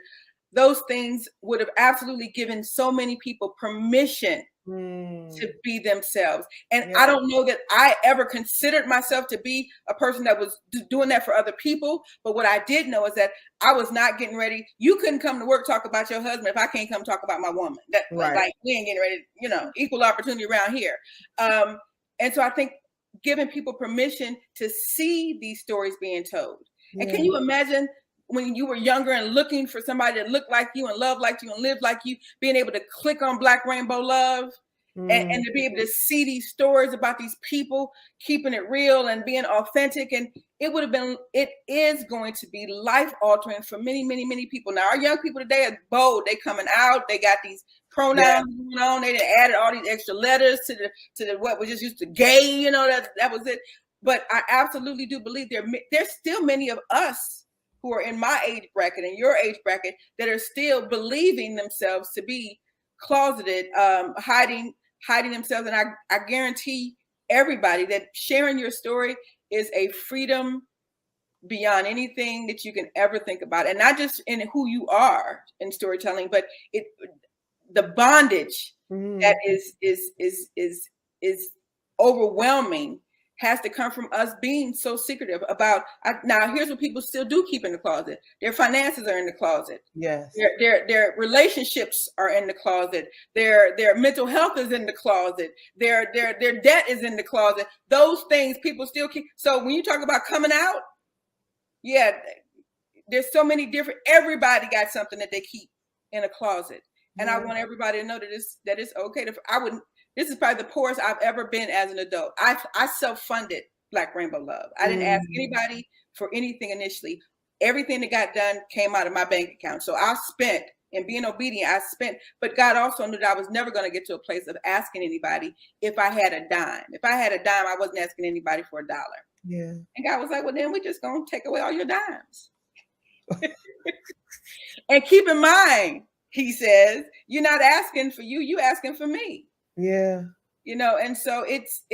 those things would have absolutely given so many people permission to be themselves. And I don't know that I ever considered myself to be a person that was doing that for other people. But what I did know is that I was not getting ready. You couldn't come to work, talk about your husband if I can't come talk about my woman. That like, we ain't getting ready, equal opportunity around here. And so I think giving people permission to see these stories being told. And can you imagine when you were younger and looking for somebody that looked like you and loved like you and lived like you, being able to click on Black Rainbow Love and to be able to see these stories about these people keeping it real and being authentic? And it is going to be life altering for many, many, many people. Now, our young people today are bold. They coming out. They got these pronouns going on. They added all these extra letters to the what was just used to gay. That was it. But I absolutely do believe there's still many of us who are in my age bracket and your age bracket that are still believing themselves to be closeted, hiding themselves. And I guarantee everybody that sharing your story is a freedom beyond anything that you can ever think about. And not just in who you are in storytelling, but the bondage that is overwhelming has to come from us being so secretive about. Now, here's what people still do keep in the closet: their finances are in the closet. Yes, their relationships are in the closet. Their mental health is in the closet. Their debt is in the closet. Those things people still keep. So when you talk about coming out, there's so many different. Everybody got something that they keep in a closet, and I want everybody to know that it's okay to. This is probably the poorest I've ever been as an adult. I self-funded Black Rainbow Love. I didn't ask anybody for anything initially. Everything that got done came out of my bank account. So I spent, and being obedient, but God also knew that I was never going to get to a place of asking anybody if I had a dime. If I had a dime, I wasn't asking anybody for $1. Yeah. And God was like, well, then we're just going to take away all your dimes. And keep in mind, he says, you're not asking for you asking for me. Yeah. And so it's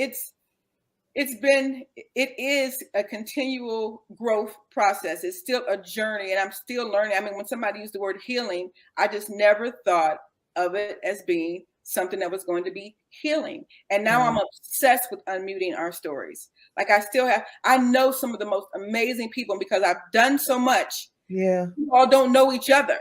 It is a continual growth process. It's still a journey, and I'm still learning. I mean, when somebody used the word healing, I just never thought of it as being something that was going to be healing. And now I'm obsessed with unmuting our stories. Like I know some of the most amazing people, because I've done so much. Yeah. We all don't know each other.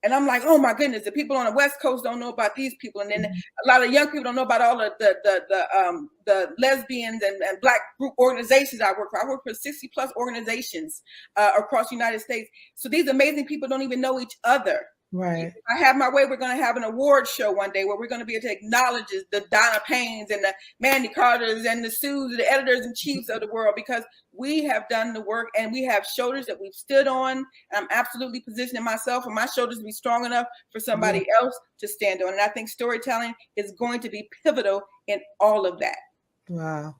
And I'm like, oh my goodness, the people on the West Coast don't know about these people, and then a lot of young people don't know about all of the lesbians and Black group organizations I work for. I work for 60 plus organizations across the United States. So these amazing people don't even know each other. Right. If I have my way, we're going to have an award show one day where we're going to be able to acknowledge the Donna Paynes and the Mandy Carters and the Sues, the editors in chiefs of the world, because we have done the work and we have shoulders that we've stood on. And I'm absolutely positioning myself and my shoulders to be strong enough for somebody else to stand on. And I think storytelling is going to be pivotal in all of that. Wow.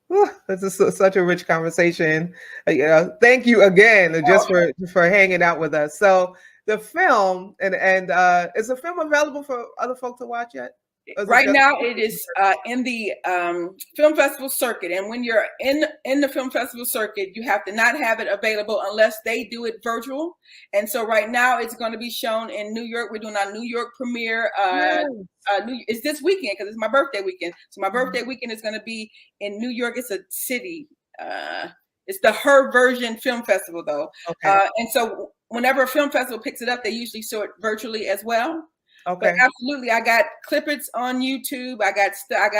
Whew, this is such a rich conversation. Thank you again just for hanging out with us. So the film and is the film available for other folk to watch yet? Right now, it is in the film festival circuit, and when you're in the film festival circuit, you have to not have it available unless they do it virtual. And so, right now, it's going to be shown in New York. We're doing our New York premiere. It's this weekend because it's my birthday weekend. So my birthday weekend is going to be in New York. It's a city. It's the Her Version Film Festival, though. Okay. And so, whenever a film festival picks it up, they usually show it virtually as well. Okay. But absolutely, I got clippets on YouTube. I got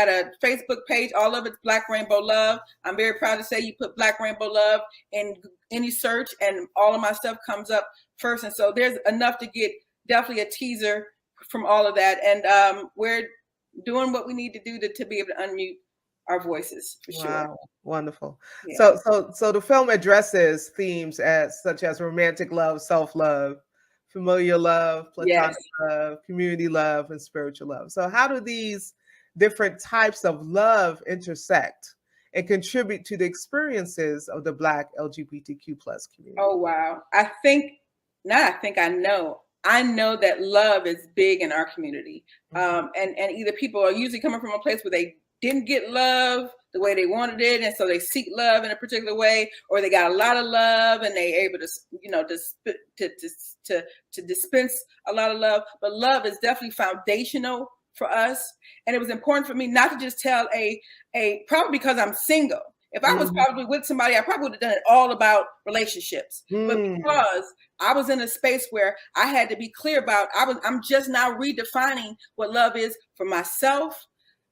a Facebook page. All of it's Black Rainbow Love. I'm very proud to say you put Black Rainbow Love in any search, and all of my stuff comes up first. And so there's enough to get definitely a teaser from all of that. And we're doing what we need to do to be able to unmute our voices for sure. Wow, wonderful. Yeah. So the film addresses themes such as romantic love, self-love, familial love, platonic love, community love, and spiritual love. So how do these different types of love intersect and contribute to the experiences of the Black LGBTQ plus community? Oh, wow. I know that love is big in our community. And either people are usually coming from a place where they didn't get love the way they wanted it, and so they seek love in a particular way, or they got a lot of love and they're able to dispense a lot of love. But love is definitely foundational for us, and it was important for me not to just tell probably because I'm single. If I was probably with somebody, I probably would have done it all about relationships. But because I was in a space where I had to be clear about, I'm just now redefining what love is for myself,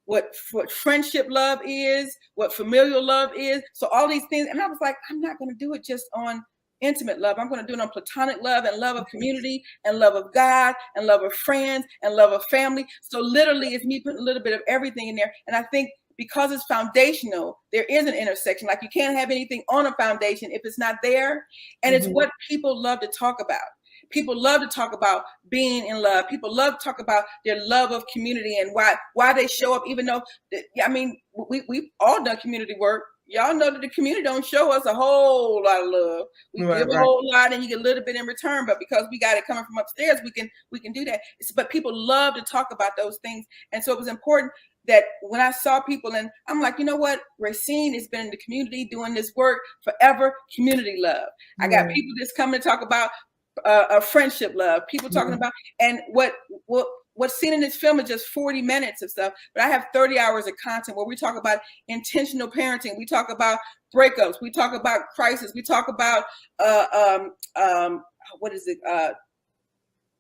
what friendship love is, what familial love is. So all these things. And I was like, I'm not going to do it just on intimate love. I'm going to do it on platonic love and love of community and love of God and love of friends and love of family. So literally it's me putting a little bit of everything in there. And I think because it's foundational, there is an intersection. Like you can't have anything on a foundation if it's not there. And it's what people love to talk about. People love to talk about being in love. People love to talk about their love of community and why they show up, even though, I mean, we've all done community work. Y'all know that the community don't show us a whole lot of love. We give a whole lot and you get a little bit in return, but because we got it coming from upstairs, we can do that. But people love to talk about those things. And so it was important that when I saw people, and I'm like, you know what? Racine has been in the community doing this work forever. Community love. I got people that's coming to talk about a friendship love, people talking about, and what's seen in this film is just 40 minutes of stuff, but I have 30 hours of content where we talk about intentional parenting, we talk about breakups, we talk about crisis, we talk about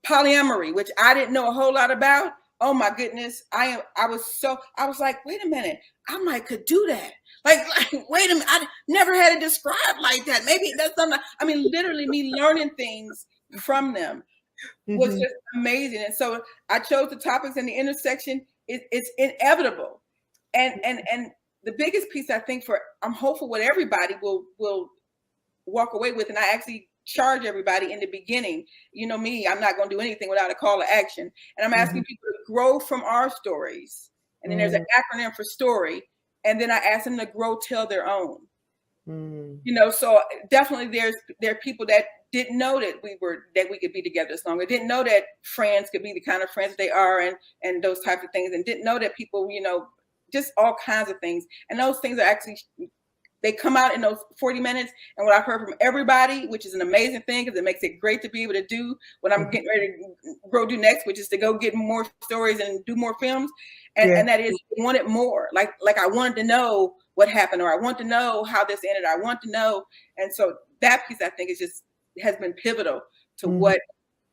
polyamory, which I didn't know a whole lot about. Oh my goodness, I was like, wait a minute, I might could do that. Like, wait a minute, I never had it described like that. Maybe that's something. I mean, literally, me learning things from them was just amazing. And so I chose the topics, and the intersection it's inevitable. And the biggest piece, I think, I'm hopeful what everybody will walk away with, and I actually charge everybody in the beginning. You know me, I'm not going to do anything without a call to action. And I'm asking people to grow from our stories. And then there's an acronym for story. And then I ask them to grow, tell their own. You know, so definitely there are people that didn't know that we could be together this longer, didn't know that friends could be the kind of friends they are and those types of things, and didn't know that people, you know, just all kinds of things. And those things are actually, they come out in those 40 minutes. And what I've heard from everybody, which is an amazing thing, because it makes it great to be able to do what I'm getting ready to go do next, which is to go get more stories and do more films. And that is, I wanted more. Like I wanted to know what happened, or I want to know how this ended. I want to know. And so that piece, I think, has been pivotal to what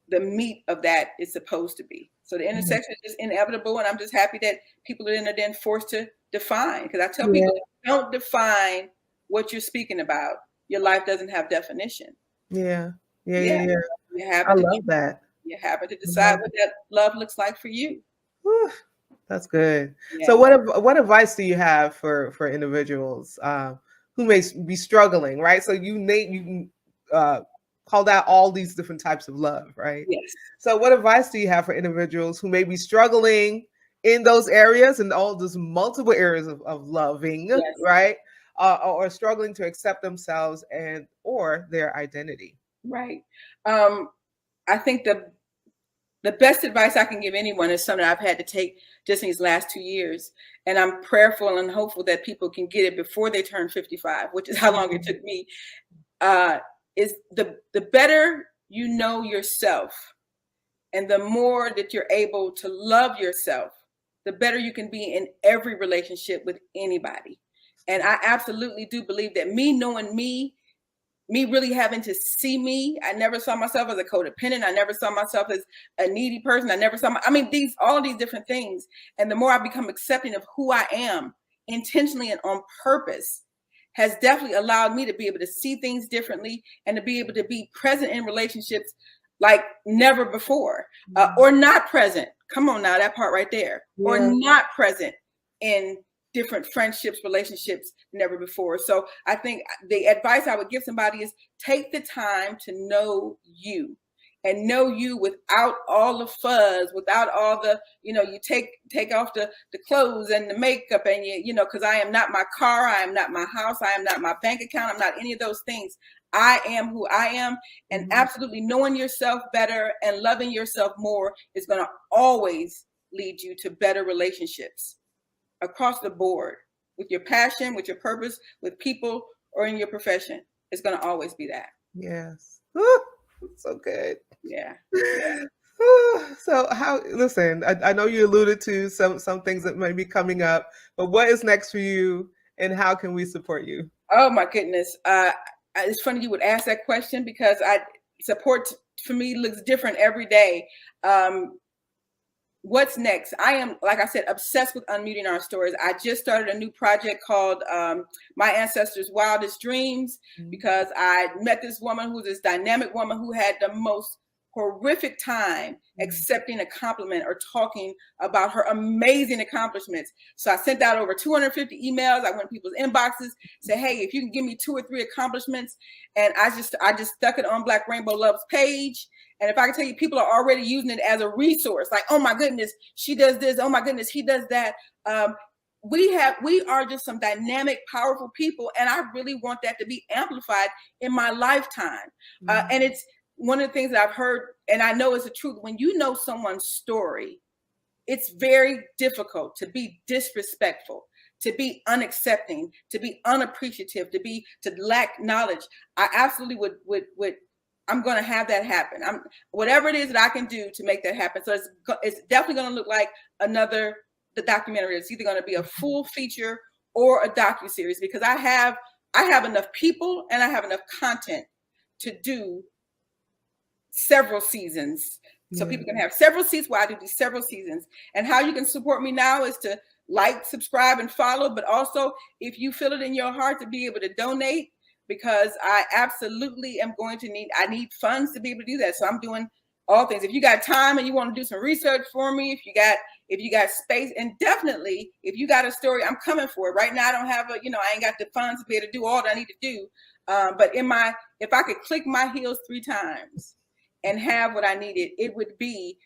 the meat of that is supposed to be. So the intersection is just inevitable. And I'm just happy that people are then forced to define. Because I tell people, don't define what you're speaking about. Your life doesn't have definition. Yeah. You I love that. You happen to decide what that love looks like for you. Whew, that's good. Yeah. So what advice do you have for individuals who may be struggling, right? So you called out all these different types of love, right? Yes. So what advice do you have for individuals who may be struggling in those areas and all those multiple areas of loving, right? Or struggling to accept themselves or their identity? Right. I think the best advice I can give anyone is something I've had to take just in these last 2 years. And I'm prayerful and hopeful that people can get it before they turn 55, which is how long it took me. Is the better you know yourself, and the more that you're able to love yourself, the better you can be in every relationship with anybody. And I absolutely do believe that me knowing me really having to see me, I never saw myself as a codependent. I never saw myself as a needy person. I never saw all of these different things. And the more I become accepting of who I am intentionally and on purpose, has definitely allowed me to be able to see things differently and to be able to be present in relationships like never before, or not present. Come on now, that part right there. Yeah. Or not present in different friendships, relationships, never before. So I think the advice I would give somebody is take the time to know you, and know you without all the fuzz, without all the, you take off the clothes and the makeup and because I am not my car, I am not my house, I am not my bank account, I'm not any of those things. I am who I am, and absolutely knowing yourself better and loving yourself more is going to always lead you to better relationships across the board, with your passion, with your purpose, with people, or in your profession. It's going to always be that. Yes. Ooh, so good. Yeah. So listen, I know you alluded to some things that may be coming up, but what is next for you, and how can we support you? Oh my goodness. It's funny you would ask that question, because support for me looks different every day. What's next? I am, like I said, obsessed with unmuting our stories. I just started a new project called My Ancestors' Wildest Dreams, because I met this woman who's this dynamic woman who had the most horrific time accepting a compliment or talking about her amazing accomplishments. So I sent out over 250 emails. I went to people's inboxes, said, hey, if you can give me 2 or 3 accomplishments. And I just stuck it on Black Rainbow Love's page. And if I can tell you, people are already using it as a resource. Like, oh my goodness, she does this. Oh my goodness, he does that. We are just some dynamic, powerful people. And I really want that to be amplified in my lifetime. And it's one of the things that I've heard, and I know is the truth. When you know someone's story, it's very difficult to be disrespectful, to be unaccepting, to be unappreciative, to lack knowledge. I absolutely would I'm going to have that happen. Whatever it is that I can do to make that happen. So it's definitely going to look like the documentary. It's either going to be a full feature or a docuseries, because I have enough people and I have enough content to do several seasons. So people can have several seasons where I do these several seasons. And how you can support me now is to like, subscribe, and follow. But also, if you feel it in your heart, to be able to donate, because I absolutely am going to need funds to be able to do that. So I'm doing all things. If you got time and you want to do some research for me, if you got space, and definitely if you got a story, I'm coming for it. Right now, I don't have I ain't got the funds to be able to do all that I need to do. But if I could click my heels 3 times and have what I needed, it would be.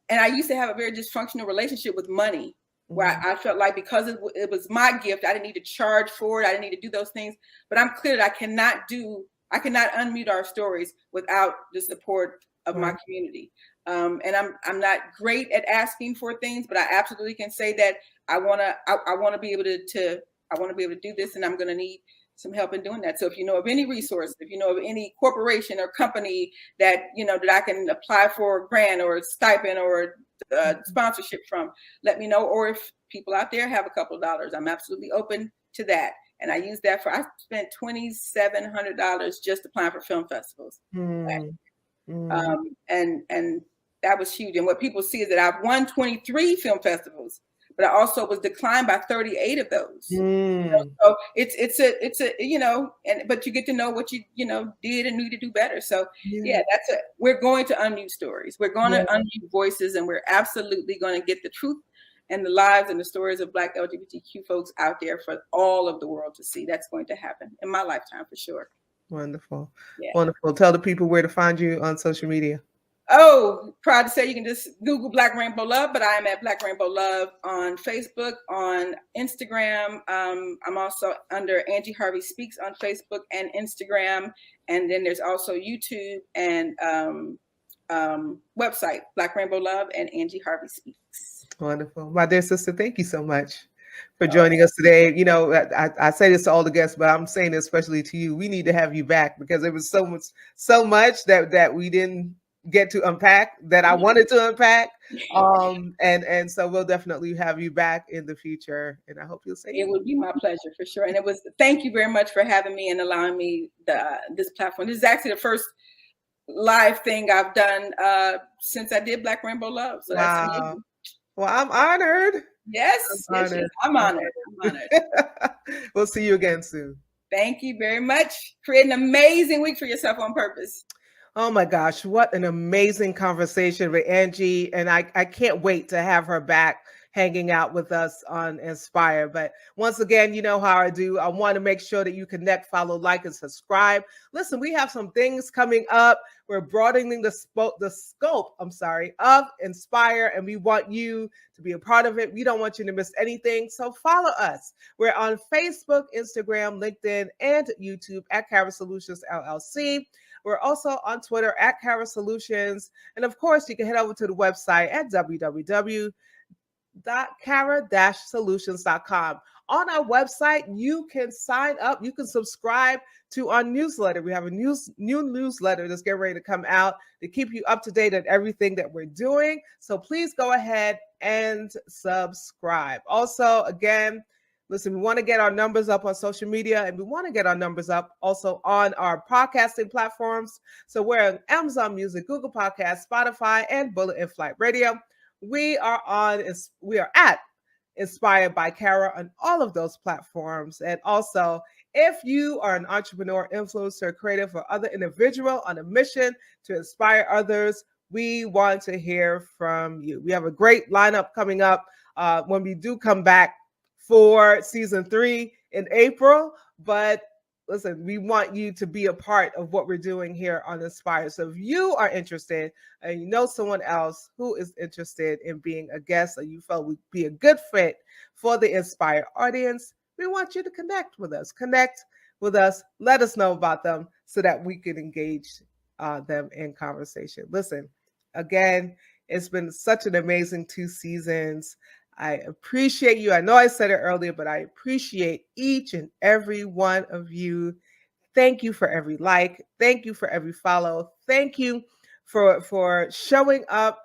And I used to have a very dysfunctional relationship with money, where I felt like because it was my gift, I didn't need to charge for it. I didn't need to do those things. But I'm clear that I cannot unmute our stories without the support of my community. And I'm not great at asking for things, but I absolutely can say that I want to be able to do this, and I'm going to need some help in doing that. So if you know of any resource, if you know of any corporation or company that, that I can apply for a grant or a stipend or sponsorship from, let me know. Or if people out there have a couple of dollars, I'm absolutely open to that. And I use that I spent $2,700 just applying for film festivals. And that was huge. And what people see is that I've won 23 film festivals, but I also was declined by 38 of those. So but you get to know what you did and need to do better. So we're going to unmute stories. We're going to unmute voices, and we're absolutely going to get the truth and the lives and the stories of Black LGBTQ folks out there for all of the world to see. That's going to happen in my lifetime for sure. Wonderful. Yeah. Wonderful. Tell the people where to find you on social media. Oh, proud to say you can just Google Black Rainbow Love, but I am at Black Rainbow Love on Facebook, on Instagram. I'm also under Angie Harvey Speaks on Facebook and Instagram. And then there's also YouTube and website, Black Rainbow Love and Angie Harvey Speaks. Wonderful. My dear sister, thank you so much for joining us today. I say this to all the guests, but I'm saying this especially to you. We need to have you back because there was so much that we didn't get to unpack that I wanted to unpack. And so we'll definitely have you back in the future. And I hope you'll say it would be my pleasure for sure. And thank you very much for having me and allowing me this platform. This is actually the first live thing I've done since I did Black Rainbow Love. So that's amazing. Well, I'm honored. Yes, I'm honored. We'll see you again soon. Thank you very much. Create an amazing week for yourself on purpose. Oh my gosh, what an amazing conversation with Angie. And I can't wait to have her back hanging out with us on Inspire. But once again, you know how I do. I want to make sure that you connect, follow, like, and subscribe. Listen, we have some things coming up. We're broadening the scope of Inspire, and we want you to be a part of it. We don't want you to miss anything. So follow us. We're on Facebook, Instagram, LinkedIn, and YouTube at Cara Solutions LLC. We're also on Twitter at Cara Solutions. And of course, you can head over to the website at www.cara-solutions.com. On our website, you can sign up. You can subscribe to our newsletter. We have a new newsletter that's getting ready to come out to keep you up to date on everything that we're doing. So please go ahead and subscribe. Also, again, listen, we want to get our numbers up on social media, and we want to get our numbers up also on our podcasting platforms. So we're on Amazon Music, Google Podcasts, Spotify, and Bullet in Flight Radio. We are at Inspired by Cara on all of those platforms. And also, if you are an entrepreneur, influencer, creative, or other individual on a mission to inspire others, we want to hear from you. We have a great lineup coming up when we do come back for season 3 in April. But listen, we want you to be a part of what we're doing here on Inspire. So if you are interested and you know someone else who is interested in being a guest or you felt would be a good fit for the Inspire audience, we want you to connect with us. Let us know about them so that we can engage them in conversation. Listen, again, it's been such an amazing 2 seasons. I appreciate you. I know I said it earlier, but I appreciate each and every one of you. Thank you for every like. Thank you for every follow. Thank you for showing up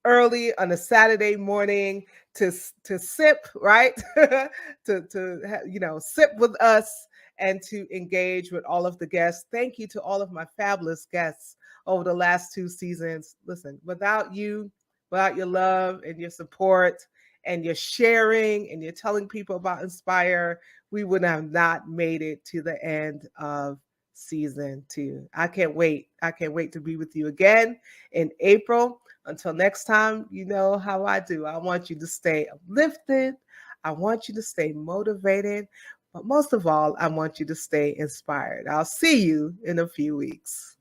early on a Saturday morning to sip, right? to sip with us and to engage with all of the guests. Thank you to all of my fabulous guests over the last 2 seasons. Listen, without your love and your support, and you're sharing and you're telling people about Inspire, we would have not made it to the end of season 2. I can't wait. I can't wait to be with you again in April. Until next time, you know how I do. I want you to stay uplifted. I want you to stay motivated. But most of all, I want you to stay inspired. I'll see you in a few weeks.